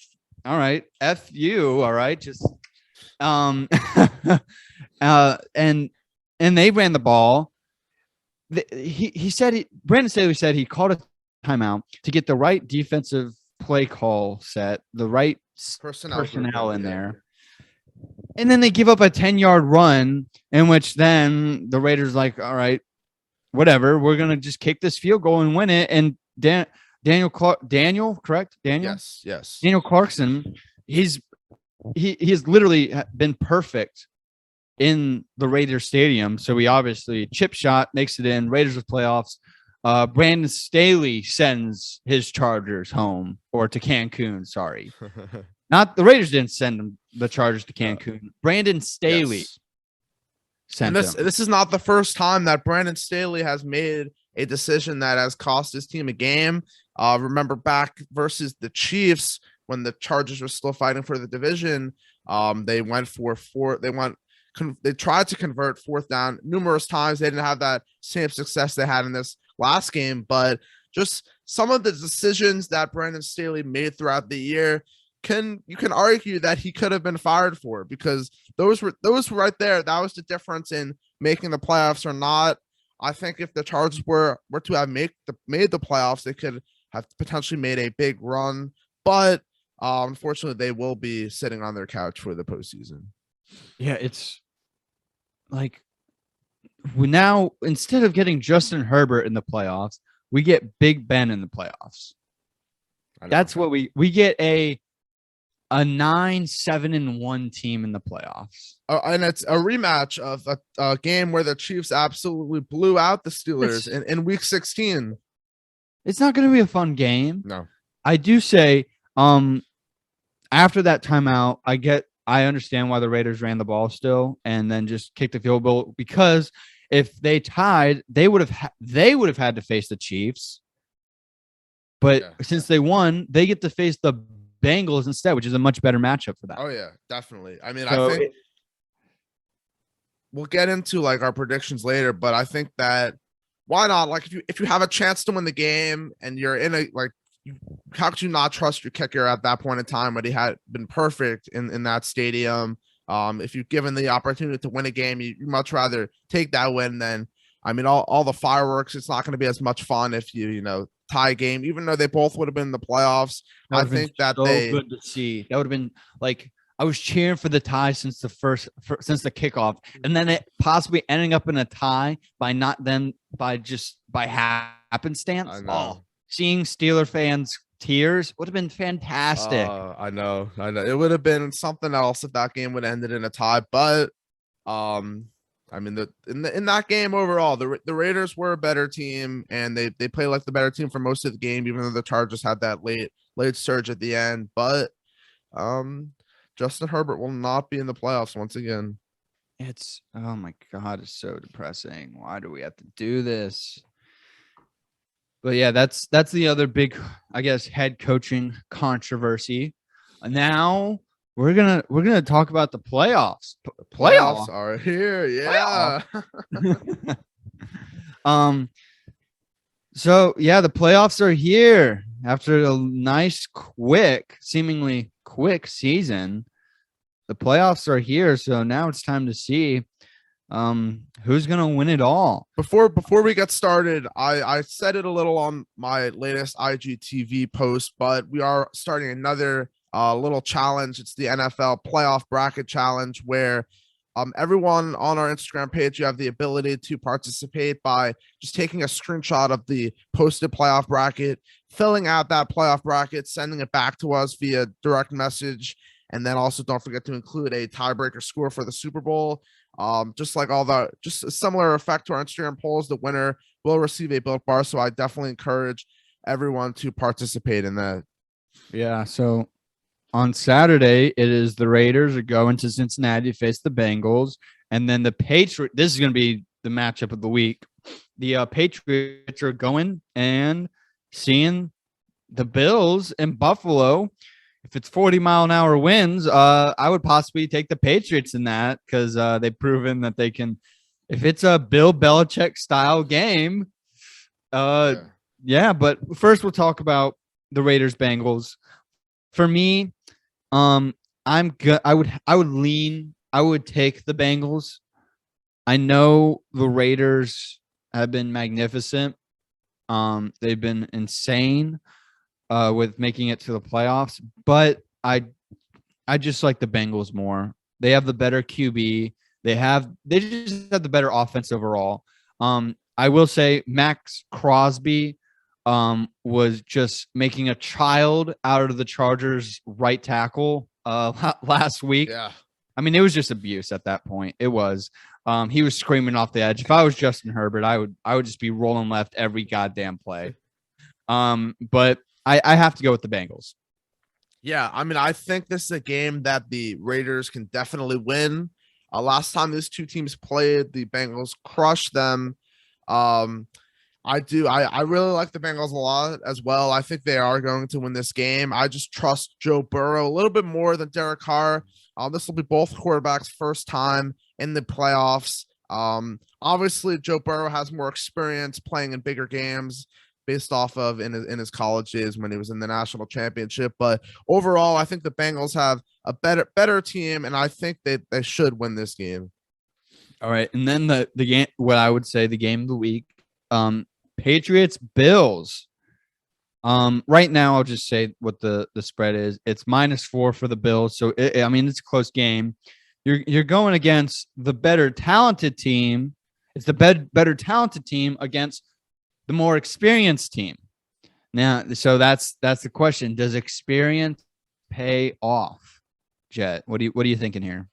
all right, F you, all right, just and they ran the ball. Brandon Staley said he called a timeout to get the right defensive play call set, the right personnel in there. And then they give up a 10-yard run in which then the Raiders like, all right, whatever, we're going to just kick this field goal and win it. And Daniel, correct? Daniel? Yes. Daniel Clarkson, he has literally been perfect in the Raiders stadium. So he obviously chip shot, makes it in, Raiders with playoffs. Brandon Staley sends his Chargers home, or to Cancun. Sorry. Not the Raiders didn't send the Chargers to Cancun. Brandon Staley sent them. This is not the first time that Brandon Staley has made a decision that has cost his team a game. Remember back versus the Chiefs when the Chargers were still fighting for the division. They went for they tried to convert fourth down numerous times. They didn't have that same success they had in this last game, but just some of the decisions that Brandon Staley made throughout the year you can argue that he could have been fired for, because those were right there. That was the difference in making the playoffs or not. I think if the Chargers were to have made the playoffs, they could have potentially made a big run. But unfortunately, they will be sitting on their couch for the postseason. Yeah, it's like now instead of getting Justin Herbert in the playoffs, we get Big Ben in the playoffs. That's what we get a 9-7-1 team in the playoffs. And it's a rematch of a game where the Chiefs absolutely blew out the Steelers in week 16. It's not going to be a fun game. No. I do say after that timeout, I understand why the Raiders ran the ball still and then just kicked the field goal, because if they tied, they would have had to face the Chiefs. But since they won, they get to face the Bengals instead, which is a much better matchup for that. Oh yeah, definitely. I mean, I think we'll get into like our predictions later, but I think that why not? Like if you have a chance to win the game and you're in a how could you not trust your kicker at that point in time when he had been perfect in that stadium? If you're given the opportunity to win a game, you much rather take that win than, I mean, all the fireworks. It's not going to be as much fun if you tie a game, even though they both would have been in the playoffs. I think that good to see. That would have been like, I was cheering for the tie since the kickoff, and then it possibly ending up in a tie by happenstance. Seeing Steeler fans tears would have been fantastic. I know. It would have been something else if that game would have ended in a tie. But I mean, in that game overall, the Raiders were a better team, and they played like the better team for most of the game, even though the Chargers had that late surge at the end. But Justin Herbert will not be in the playoffs once again. It's, oh my God, it's so depressing. Why do we have to do this? But yeah, that's the other big, I guess, head coaching controversy. Now we're gonna talk about the playoffs. Playoffs are here, yeah. So yeah, the playoffs are here after a nice, seemingly quick season. The playoffs are here, so now it's time to see who's gonna win it all. Before we get started, I said it a little on my latest IGTV post, but we are starting another little challenge. It's the NFL playoff bracket challenge, where everyone on our Instagram page, you have the ability to participate by just taking a screenshot of the posted playoff bracket, filling out that playoff bracket, sending it back to us via direct message, and then also don't forget to include a tiebreaker score for the Super Bowl. Just a similar effect to our Instagram polls. The winner will receive a Built Bar, so I definitely encourage everyone to participate in that. Yeah, so on Saturday, it is the Raiders are going to Cincinnati to face the Bengals, and then the Patriots. This is going to be the matchup of the week. The Patriots are going and seeing the Bills in Buffalo. If it's 40-mile-an-hour winds, I would possibly take the Patriots in that, because they've proven that they can. If it's a Bill Belichick style game, yeah. But first, we'll talk about the Raiders Bengals. For me, I'm good. I would take the Bengals. I know the Raiders have been magnificent. They've been insane with making it to the playoffs, but I just like the Bengals more. They have the better QB. They just have the better offense overall. I will say Max Crosby was just making a child out of the Chargers right tackle last week. Yeah. I mean, it was just abuse at that point. It was. He was screaming off the edge. If I was Justin Herbert, I would just be rolling left every goddamn play. But I have to go with the Bengals. Yeah, I mean, I think this is a game that the Raiders can definitely win. Last time these two teams played, the Bengals crushed them. I really like the Bengals a lot as well. I think they are going to win this game. I just trust Joe Burrow a little bit more than Derek Carr. This will be both quarterbacks' first time in the playoffs. Obviously, Joe Burrow has more experience playing in bigger games based off of in his college days when he was in the national championship. But overall, I think the Bengals have a better team, and I think they should win this game. All right, and then the game, what I would say the game of the week, Patriots Bills. Right now I'll just say what the spread is. It's -4 for the Bills, so it's a close game. You're going against the better talented team. It's the better talented team against the more experienced team. Now, so that's the question. Does experience pay off? Jett, what are you thinking here?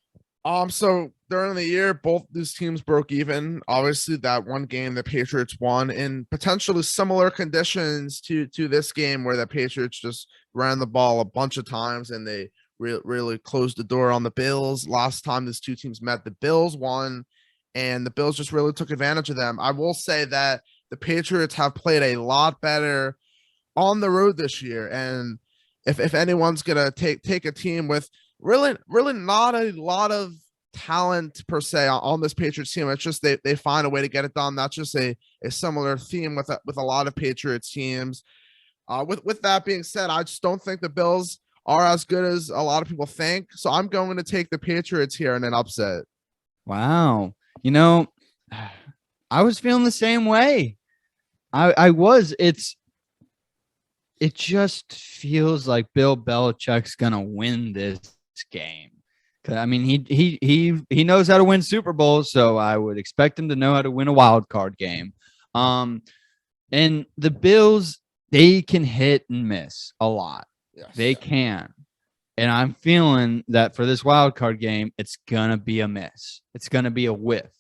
So during the year, both these teams broke even. Obviously, that one game the Patriots won in potentially similar conditions to this game, where the Patriots just ran the ball a bunch of times and they really closed the door on the Bills. Last time these two teams met, the Bills won, and the Bills just really took advantage of them. I will say that the Patriots have played a lot better on the road this year, and if anyone's gonna take a team with really not a lot of talent per se on this Patriots team, it's just they find a way to get it done. That's just a similar theme with a lot of Patriots teams. With that being said, I just don't think the Bills are as good as a lot of people think, so I'm going to take the Patriots here in an upset. Wow, I was feeling the same way. I was. It just feels like Bill Belichick's gonna win this game. I mean, he knows how to win Super Bowls, so I would expect him to know how to win a wild card game. And the Bills, they can hit and miss a lot. Yes. They can. And I'm feeling that for this wild card game, it's gonna be a miss. It's gonna be a whiff.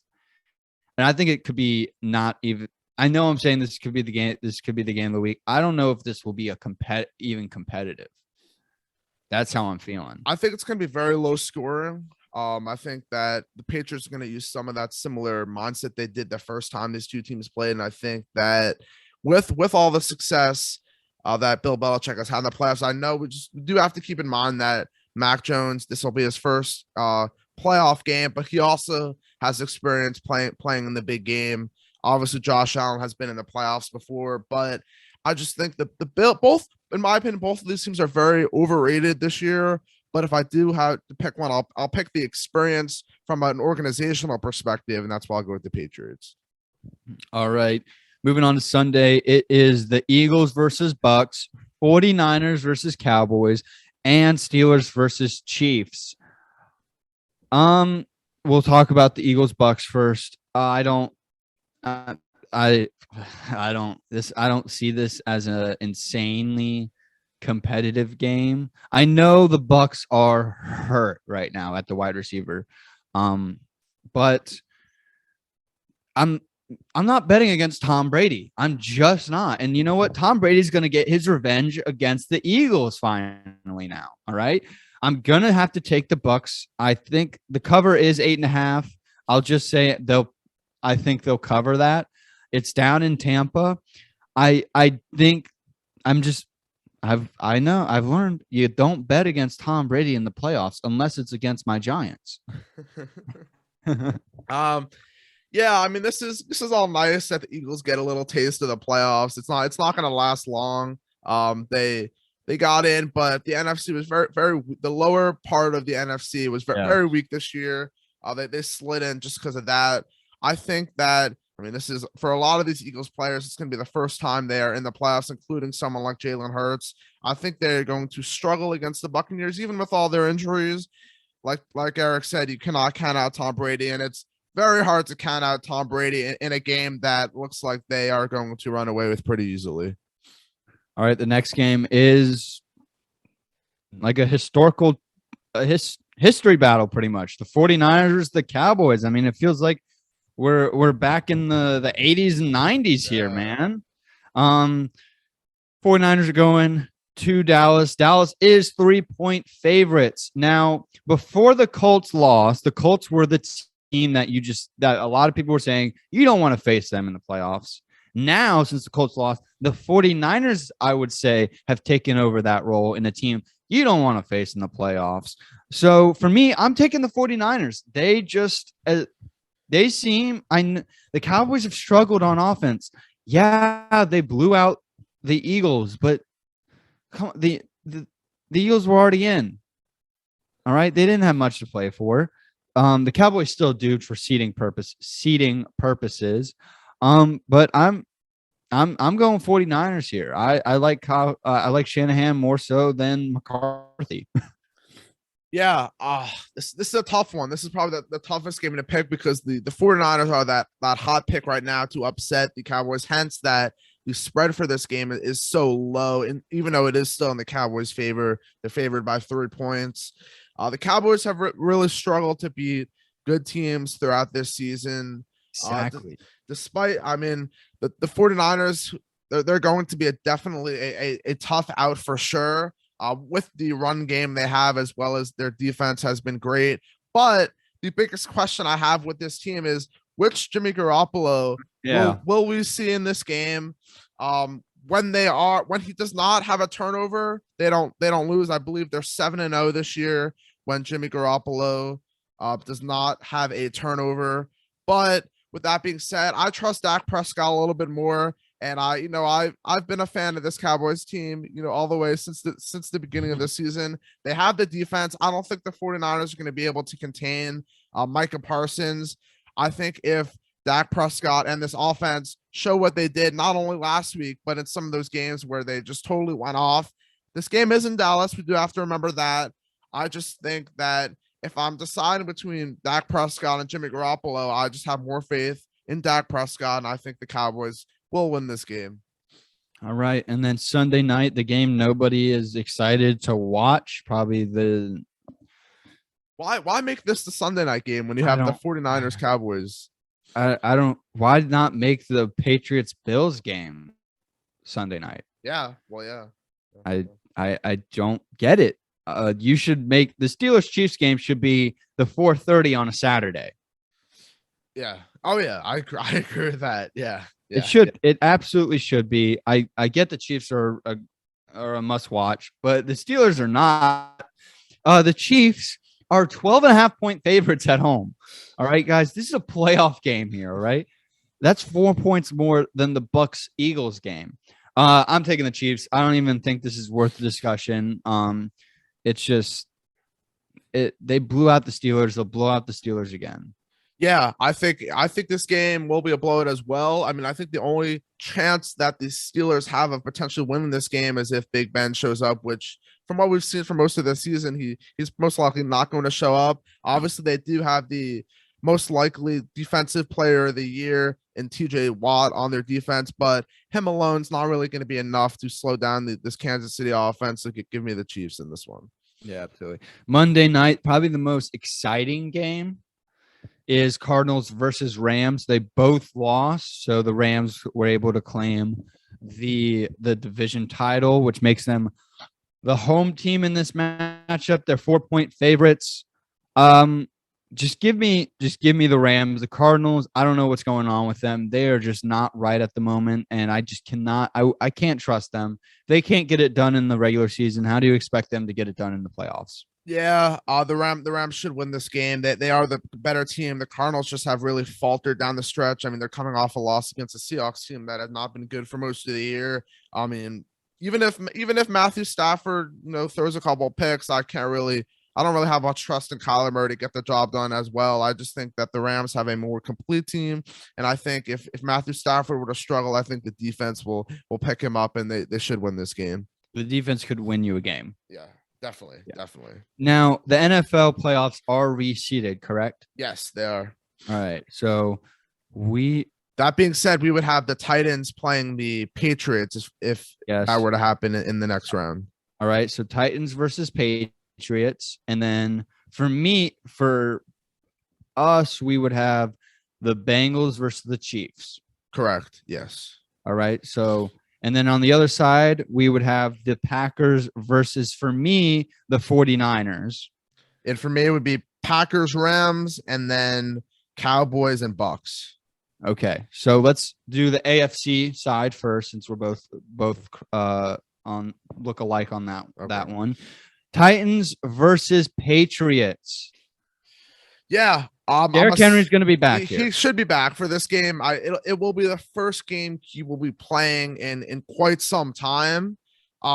And I think it could be not even. I know I'm saying this could be the game. This could be the game of the week. I don't know if this will be a even competitive. That's how I'm feeling. I think it's going to be very low scoring. I think that the Patriots are going to use some of that similar mindset they did the first time these two teams played. And I think that with all the success that Bill Belichick has had in the playoffs, I know we do have to keep in mind that Mac Jones, this will be his first playoff game, but he also has experience playing in the big game. Obviously, Josh Allen has been in the playoffs before, but I just think that both, in my opinion, both of these teams are very overrated this year. But if I do have to pick one, I'll pick the experience from an organizational perspective, and that's why I'll go with the Patriots. All right. Moving on to Sunday, it is the Eagles versus Bucks, 49ers versus Cowboys, and Steelers versus Chiefs. We'll talk about the Eagles Bucks first. I don't see this as an insanely competitive game. I know the Bucks are hurt right now at the wide receiver, but I'm not betting against Tom Brady. I'm just not. And you know what? Tom Brady's going to get his revenge against the Eagles finally now. All right. I'm going to have to take the Bucks. I think the cover is 8.5. I'll just say I think they'll cover that. It's down in Tampa. I think I've learned you don't bet against Tom Brady in the playoffs unless it's against my Giants. Yeah, I mean, this is all nice that the Eagles get a little taste of the playoffs. It's not going to last long. They got in, but the NFC was very the lower part of the NFC was very weak this year. They slid in just because of that. I think that, I mean, this is for a lot of these Eagles players, it's going to be the first time they are in the playoffs, including someone like Jalen Hurts. I think they're going to struggle against the Buccaneers, even with all their injuries. Like Eric said, you cannot count out Tom Brady, and it's very hard to count out Tom Brady in a game that looks like they are going to run away with pretty easily. All right, the next game is like a historical history battle, pretty much. The 49ers, the Cowboys. I mean, it feels like we're back in the 80s and 90s here, man. 49ers are going to Dallas. Dallas is 3-point favorites. Now, before the Colts lost, the Colts were the team that a lot of people were saying you don't want to face them in the playoffs. Now, since the Colts lost, the 49ers, I would say, have taken over that role in a team you don't want to face in the playoffs. So for me, I'm taking the 49ers. The Cowboys have struggled on offense. Yeah, they blew out the Eagles, but come on, the Eagles were already in. All right, they didn't have much to play for. The Cowboys still do for seeding purposes. But I'm going 49ers here. I like I like Shanahan more so than McCarthy. Yeah, this is a tough one. This is probably the toughest game to pick because the 49ers are that hot pick right now to upset the Cowboys. Hence that the spread for this game is so low, and even though it is still in the Cowboys' favor, they're favored by 3 points. The Cowboys have really struggled to beat good teams throughout this season. Exactly. Despite, I mean, the 49ers, they're going to be definitely a tough out for sure. With the run game they have, as well as their defense has been great. But the biggest question I have with this team is which Jimmy Garoppolo will we see in this game? When he does not have a turnover, they don't lose. I believe they're 7-0 this year when Jimmy Garoppolo does not have a turnover. But with that being said, I trust Dak Prescott a little bit more. And I've been a fan of this Cowboys team, all the way since the beginning of the season. They have the defense. I don't think the 49ers are going to be able to contain Micah Parsons. I think if Dak Prescott and this offense show what they did, not only last week, but in some of those games where they just totally went off. This game is in Dallas. We do have to remember that. I just think that if I'm deciding between Dak Prescott and Jimmy Garoppolo, I just have more faith in Dak Prescott, and I think the Cowboys will win this game. All right. And then Sunday night, the game nobody is excited to watch. Probably the why make this the Sunday night game when you have the 49ers Cowboys? I don't why not make the Patriots Bills game Sunday night? Yeah. Well, yeah. I don't get it. You should make the Steelers Chiefs game should be the 4:30 on a Saturday. Yeah. Oh yeah. I agree with that. Yeah. It should. Yeah. It absolutely should be. I get the Chiefs are a must watch, but the Steelers are not. The Chiefs are 12.5-point favorites at home. All right, guys, this is a playoff game here. All right, that's 4 points more than the Bucs Eagles game. I'm taking the Chiefs. I don't even think this is worth the discussion. It's just they blew out the Steelers. They'll blow out the Steelers again. Yeah, I think this game will be a blowout as well. I mean, I think the only chance that the Steelers have of potentially winning this game is if Big Ben shows up, which from what we've seen for most of the season, he's most likely not going to show up. Obviously, they do have the most likely defensive player of the year in TJ Watt on their defense, but him alone's not really going to be enough to slow down this Kansas City offense. So give me the Chiefs in this one. Yeah, absolutely. Monday night, probably the most exciting game is Cardinals versus Rams. They both lost, so the Rams were able to claim the division title, which makes them the home team in this matchup. They're 4-point favorites. Just give me the Rams. The Cardinals, I don't know what's going on with them. They are just not right at the moment, and I just cannot. I can't trust them. They can't get it done in the regular season. How do you expect them to get it done in the playoffs? Yeah, the Rams should win this game. They are the better team. The Cardinals just have really faltered down the stretch. I mean, they're coming off a loss against the Seahawks team that has not been good for most of the year. I mean, even if Matthew Stafford, throws a couple of picks, I don't really have much trust in Kyler Murray to get the job done as well. I just think that the Rams have a more complete team. And I think if Matthew Stafford were to struggle, I think the defense will pick him up and they should win this game. The defense could win you a game. Yeah. Definitely. Now, the NFL playoffs are reseeded, correct? Yes, they are. All right. So that being said, we would have the Titans playing the Patriots if that were to happen in the next round. All right. So Titans versus Patriots. And then for us, we would have the Bengals versus the Chiefs. Correct. Yes. All right. So and then on the other side, we would have the Packers versus, for me, the 49ers. And for me, it would be Packers, Rams, and then Cowboys and Bucks. Okay. So let's do the AFC side first, since we're both on look alike on that one. Titans versus Patriots. Yeah. Derrick Henry's going to be back here. He should be back for this game. It will be the first game he will be playing in quite some time.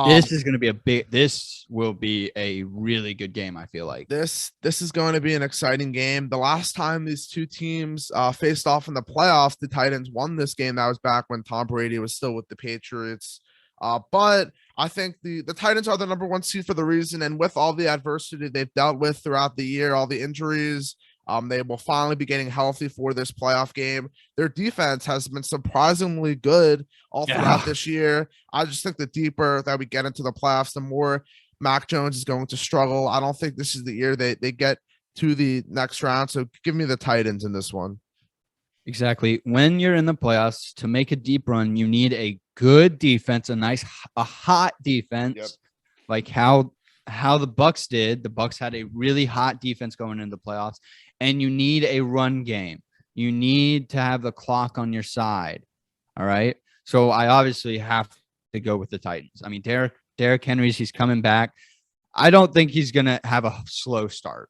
This is going to be this will be a really good game. I feel like this is going to be an exciting game. The last time these two teams faced off in the playoffs, the Titans won this game. That was back when Tom Brady was still with the Patriots. But I think the Titans are the number one seed for the reason. And with all the adversity they've dealt with throughout the year, all the injuries, they will finally be getting healthy for this playoff game. Their defense has been surprisingly good all throughout this year. I just think the deeper that we get into the playoffs, the more Mac Jones is going to struggle. I don't think this is the year they get to the next round. So give me the Titans in this one. Exactly. When you're in the playoffs, to make a deep run, you need a good defense, a hot defense, like how the Bucs did. The Bucs had a really hot defense going into the playoffs, and you need a run game. You need to have the clock on your side. All right. So I obviously have to go with the Titans. I mean, Derrick Henry's, he's coming back. I don't think he's going to have a slow start.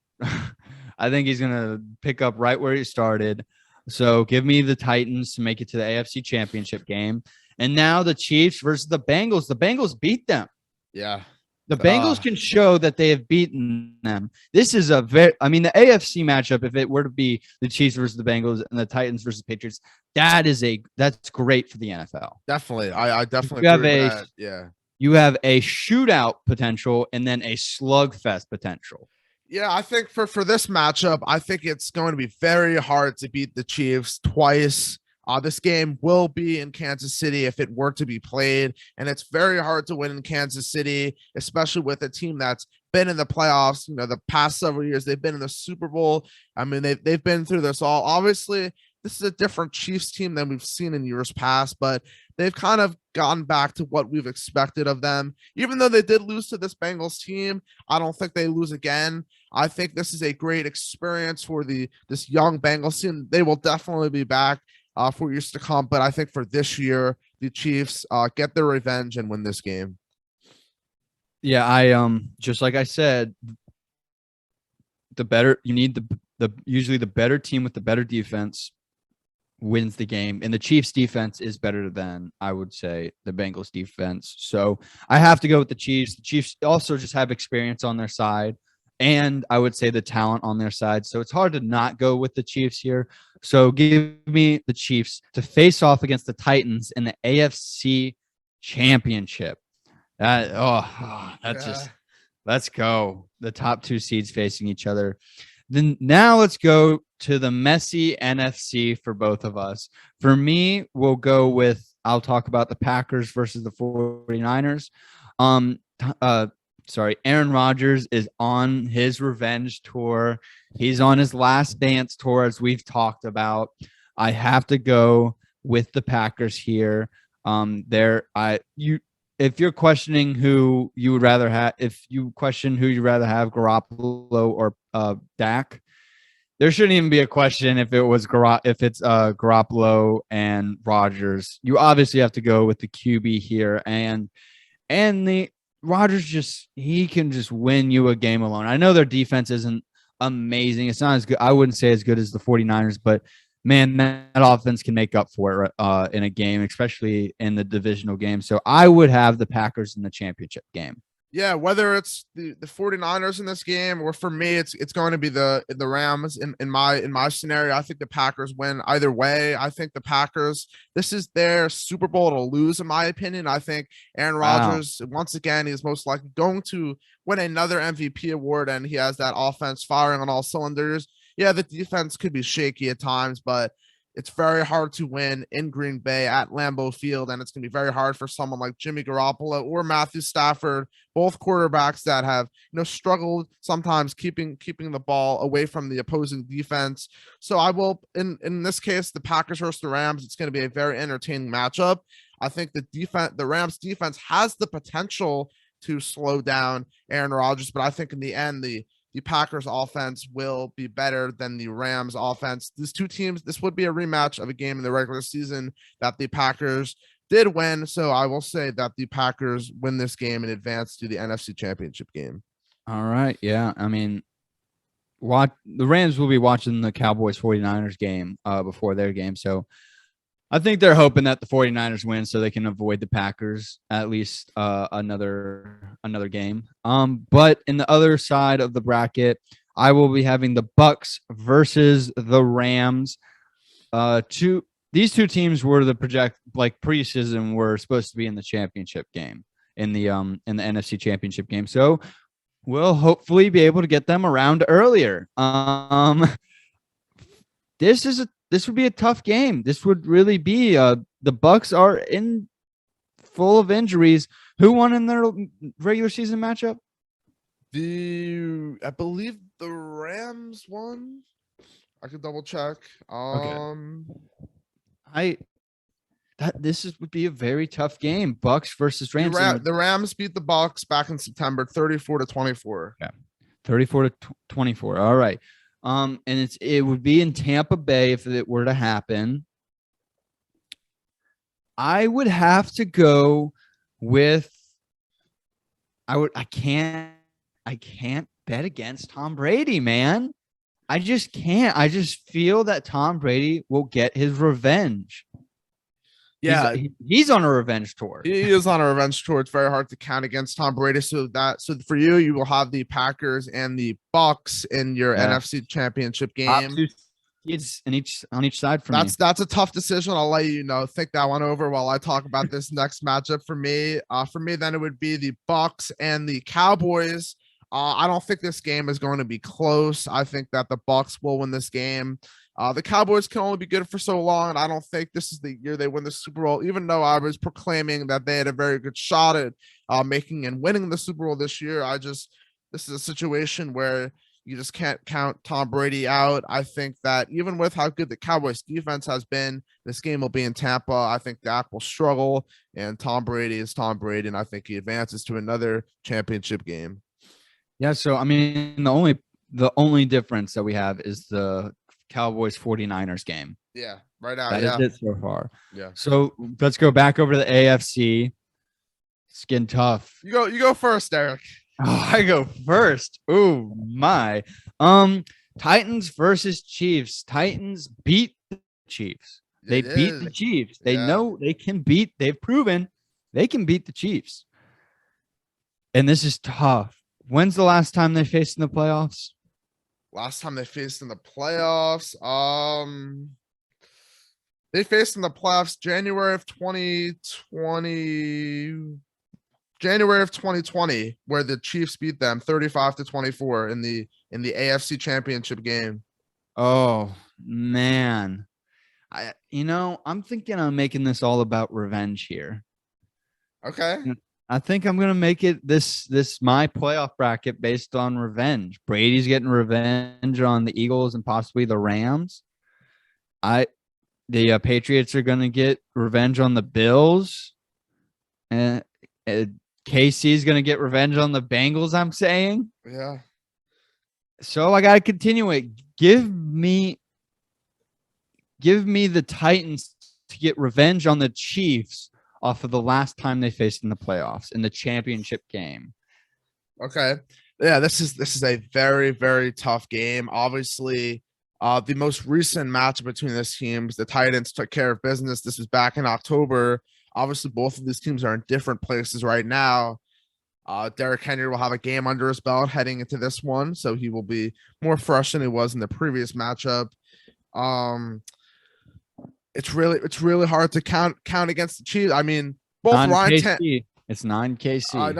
I think he's going to pick up right where he started. So give me the Titans to make it to the AFC Championship game. And now the Chiefs versus the Bengals. The Bengals beat them. Yeah. The Bengals can show that they have beaten them. This is the AFC matchup, if it were to be the Chiefs versus the Bengals and the Titans versus Patriots, that's great for the NFL. Definitely. I definitely agree with that. Yeah. You have a shootout potential and then a slugfest potential. Yeah, I think for this matchup, I think it's going to be very hard to beat the Chiefs twice. This game will be in Kansas City if it were to be played, and it's very hard to win in Kansas City, especially with a team that's been in the playoffs. You know, the past several years, they've been in the Super Bowl. I mean, they've been through this all. Obviously, this is a different Chiefs team than we've seen in years past, but they've kind of gotten back to what we've expected of them. Even though they did lose to this Bengals team, I don't think they lose again. I think this is a great experience for this young Bengals team. They will definitely be back for years to come, but I think for this year, the Chiefs get their revenge and win this game. Yeah, I just like I said, usually the better team with the better defense wins the game, and the Chiefs defense is better than, I would say, the Bengals defense. So I have to go with the Chiefs. The Chiefs also just have experience on their side, and I would say the talent on their side. So it's hard to not go with the Chiefs here. So give me the Chiefs to face off against the Titans in the AFC Championship. Let's go. The top two seeds facing each other. Then now let's go to the messy NFC for both of us. For me, I'll talk about the Packers versus the 49ers. Aaron Rodgers is on his revenge tour. He's on his last dance tour, as we've talked about. I have to go with the Packers here. If you're questioning who you would rather have, Garoppolo or Dak, there shouldn't even be a question if it's Garoppolo and Rodgers. You obviously have to go with the QB here, and the Rodgers he can just win you a game alone. I know their defense isn't amazing. It's not as good. I wouldn't say as good as the 49ers, but man, that offense can make up for it in a game, especially in the divisional game. So I would have the Packers in the championship game. Yeah, whether it's the 49ers in this game or for me, it's going to be the Rams in my scenario. I think the Packers win either way. I think the Packers, this is their Super Bowl to lose, in my opinion. I think Aaron Rodgers, once again, is most likely going to win another MVP award, and he has that offense firing on all cylinders. Yeah, the defense could be shaky at times, but it's very hard to win in Green Bay at Lambeau Field, and it's going to be very hard for someone like Jimmy Garoppolo or Matthew Stafford, both quarterbacks that have struggled sometimes keeping the ball away from the opposing defense. So I will, in this case, the Packers versus the Rams, it's going to be a very entertaining matchup. I think the Rams defense has the potential to slow down Aaron Rodgers, but I think in the end, the Packers offense will be better than the Rams offense. These two teams, this would be a rematch of a game in the regular season that the Packers did win. So I will say that the Packers win this game and advance to the NFC Championship game. All right. Yeah. I mean, the Rams will be watching the Cowboys 49ers game before their game. So I think they're hoping that the 49ers win so they can avoid the Packers at least another game. But in the other side of the bracket, I will be having the Bucks versus the Rams. These two teams were the preseason were supposed to be in the championship game in the NFC Championship game. So we'll hopefully be able to get them around earlier. This would be a tough game. This would really be the Bucks are in full of injuries. Who won in their regular season matchup? I believe the Rams won. I could double check. This would be a very tough game. Bucks versus Rams. The Rams beat the Bucks back in September, 34-24. Yeah, 34-24. All right. And it would be in Tampa Bay if it were to happen. I would have to go with. I can't bet against Tom Brady, man. I just can't. I just feel that Tom Brady will get his revenge. Yeah, he's on a revenge tour. He is on a revenge tour. It's very hard to count against Tom Brady. So for you will have the Packers and the Bucks in your NFC Championship game. It's on each side for me. That's a tough decision. I'll let you think that one over while I talk about this next matchup for me. Then it would be the Bucks and the Cowboys. I don't think this game is going to be close. I think that the Bucks will win this game. The Cowboys can only be good for so long, and I don't think this is the year they win the Super Bowl, even though I was proclaiming that they had a very good shot at making and winning the Super Bowl this year. This is a situation where you just can't count Tom Brady out. I think that even with how good the Cowboys defense has been, this game will be in Tampa. I think Dak will struggle, and Tom Brady is Tom Brady, and I think he advances to another championship game. Yeah, so I mean, the only difference that we have is the Cowboys 49ers game. Yeah, right now. That is it so far. Yeah. So let's go back over to the AFC. It's getting tough. You go first, Eric. Oh, I go first. Oh my. Titans versus Chiefs. Titans beat the Chiefs. They beat the Chiefs. They know they can beat. They've proven they can beat the Chiefs. And this is tough. When's the last time they faced in the playoffs? Last time they faced in the playoffs, they faced in the playoffs January of 2020, where the Chiefs beat them 35-24 in the AFC Championship game. Oh man, I'm thinking I'm making this all about revenge here. Okay. I think I'm gonna make it this my playoff bracket based on revenge. Brady's getting revenge on the Eagles and possibly the Rams. The Patriots are gonna get revenge on the Bills, and KC's gonna get revenge on the Bengals. I'm saying, yeah. So I gotta continue it. Give me the Titans to get revenge on the Chiefs off of the last time they faced in the playoffs in the championship game. Okay. Yeah, this is a very, very tough game. Obviously, the most recent match between these teams, the Titans took care of business. This was back in October. Obviously, both of these teams are in different places right now. Derrick Henry will have a game under his belt heading into this one, so he will be more fresh than he was in the previous matchup. It's really hard to count against the Chiefs. I mean, both Ryan. It's 9 KC. I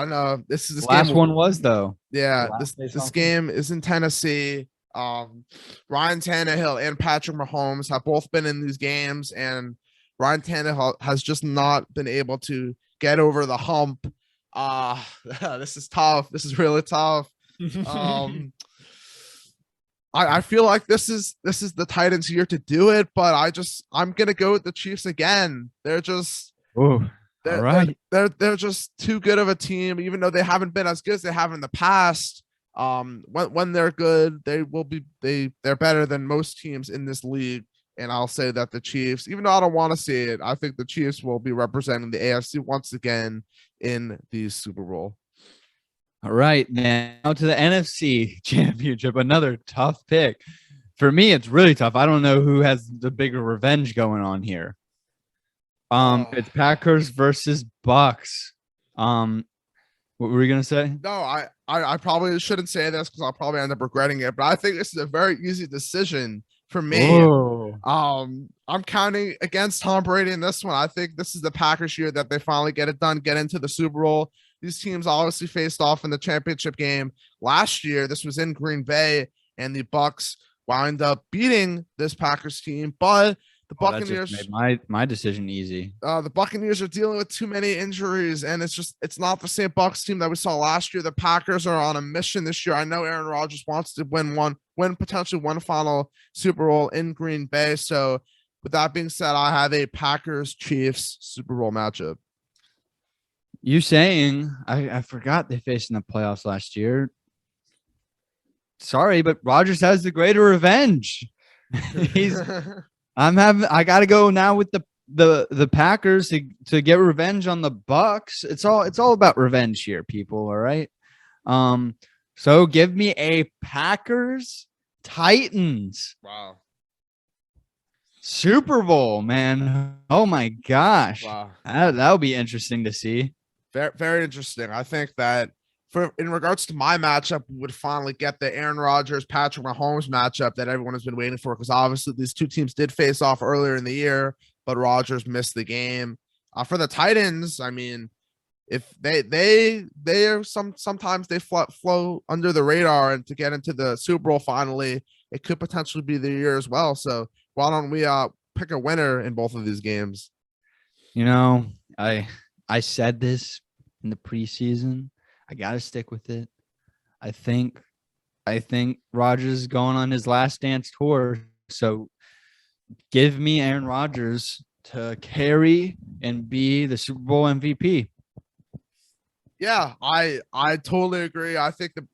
know. This last one was though. Yeah, this game is in Tennessee. Ryan Tannehill and Patrick Mahomes have both been in these games, and Ryan Tannehill has just not been able to get over the hump. This is tough. This is really tough. I feel like this is the Titans' year to do it, but I'm gonna go with the Chiefs again. They're just they're just too good of a team, even though they haven't been as good as they have in the past. When they're good, they're better than most teams in this league. And I'll say that the Chiefs, even though I don't want to see it, I think the Chiefs will be representing the AFC once again in the Super Bowl. All right, now to the NFC Championship, another tough pick. For me, it's really tough. I don't know who has the bigger revenge going on here. It's Packers versus Bucks. What were you gonna say? No, I probably shouldn't say this because I'll probably end up regretting it, but I think this is a very easy decision for me. Ooh. I'm counting against Tom Brady in this one. I think this is the Packers year that they finally get it done, get into the Super Bowl. These teams obviously faced off in the championship game last year. This was in Green Bay, and the Bucks wound up beating this Packers team, but the Buccaneers made my decision easy. The Buccaneers are dealing with too many injuries, and it's not the same Bucs team that we saw last year. The Packers are on a mission this year. I know Aaron Rodgers wants to win potentially one final Super Bowl in Green Bay. So, with that being said, I have a Packers Chiefs Super Bowl matchup. You saying I forgot they faced in the playoffs last year. Sorry, but Rodgers has the greater revenge. I gotta go now with the Packers to get revenge on the Bucks. It's all about revenge here, people. All right. So give me a Packers Titans. Wow. Super Bowl, man. Oh my gosh. Wow. That'll be interesting to see. Very, very interesting. I think that in regards to my matchup, we would finally get the Aaron Rodgers, Patrick Mahomes matchup that everyone has been waiting for, because obviously these two teams did face off earlier in the year, but Rodgers missed the game. For the Titans, I mean, if they are sometimes they flow under the radar, and to get into the Super Bowl finally, it could potentially be the year as well. So why don't we pick a winner in both of these games? You know, I said this in the preseason. I got to stick with it. I think Rodgers is going on his last dance tour. So give me Aaron Rodgers to carry and be the Super Bowl MVP. Yeah, I totally agree. I think that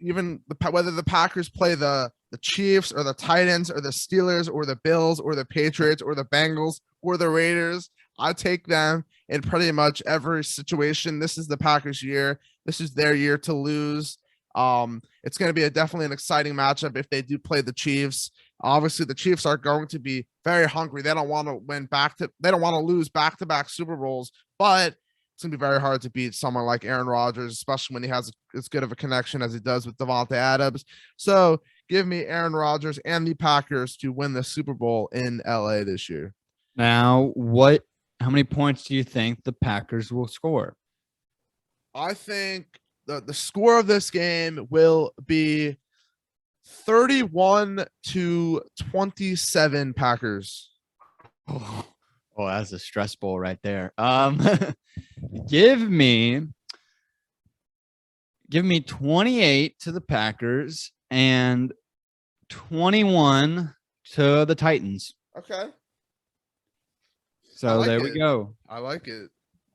whether the Packers play the Chiefs or the Titans or the Steelers or the Bills or the Patriots or the Bengals or the Raiders, I take them in pretty much every situation. This is the Packers' year. This is their year to lose. It's going to be definitely an exciting matchup if they do play the Chiefs. Obviously, the Chiefs are going to be very hungry. They don't want to they don't want to lose back-to-back Super Bowls, but it's going to be very hard to beat someone like Aaron Rodgers, especially when he has as good of a connection as he does with Davante Adams. So give me Aaron Rodgers and the Packers to win the Super Bowl in LA this year. Now, how many points do you think the Packers will score? I think the score of this game will be 31-27 Packers. Oh, that's a stress bowl right there. Give me 28 to the Packers and 21 to the Titans. Okay. So there we go. I like it.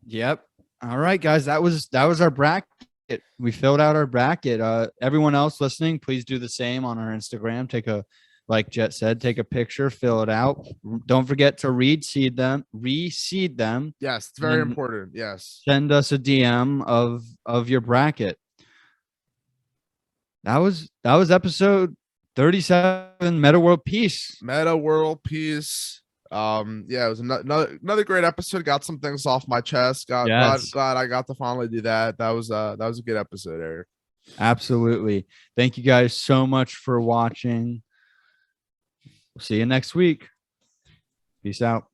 Yep. All right, guys. That was our bracket. We filled out our bracket. Everyone else listening, please do the same on our Instagram. Like Jett said, take a picture, fill it out. Don't forget to reseed them. Yes, it's very important. Yes. Send us a DM of your bracket. That was episode 37. Metta World Peace. Metta World Peace. Yeah, it was another great episode. Got some things off my chest. Glad I got to finally do that. That was a good episode, Eric. Absolutely. Thank you guys so much for watching. We'll see you next week. Peace out.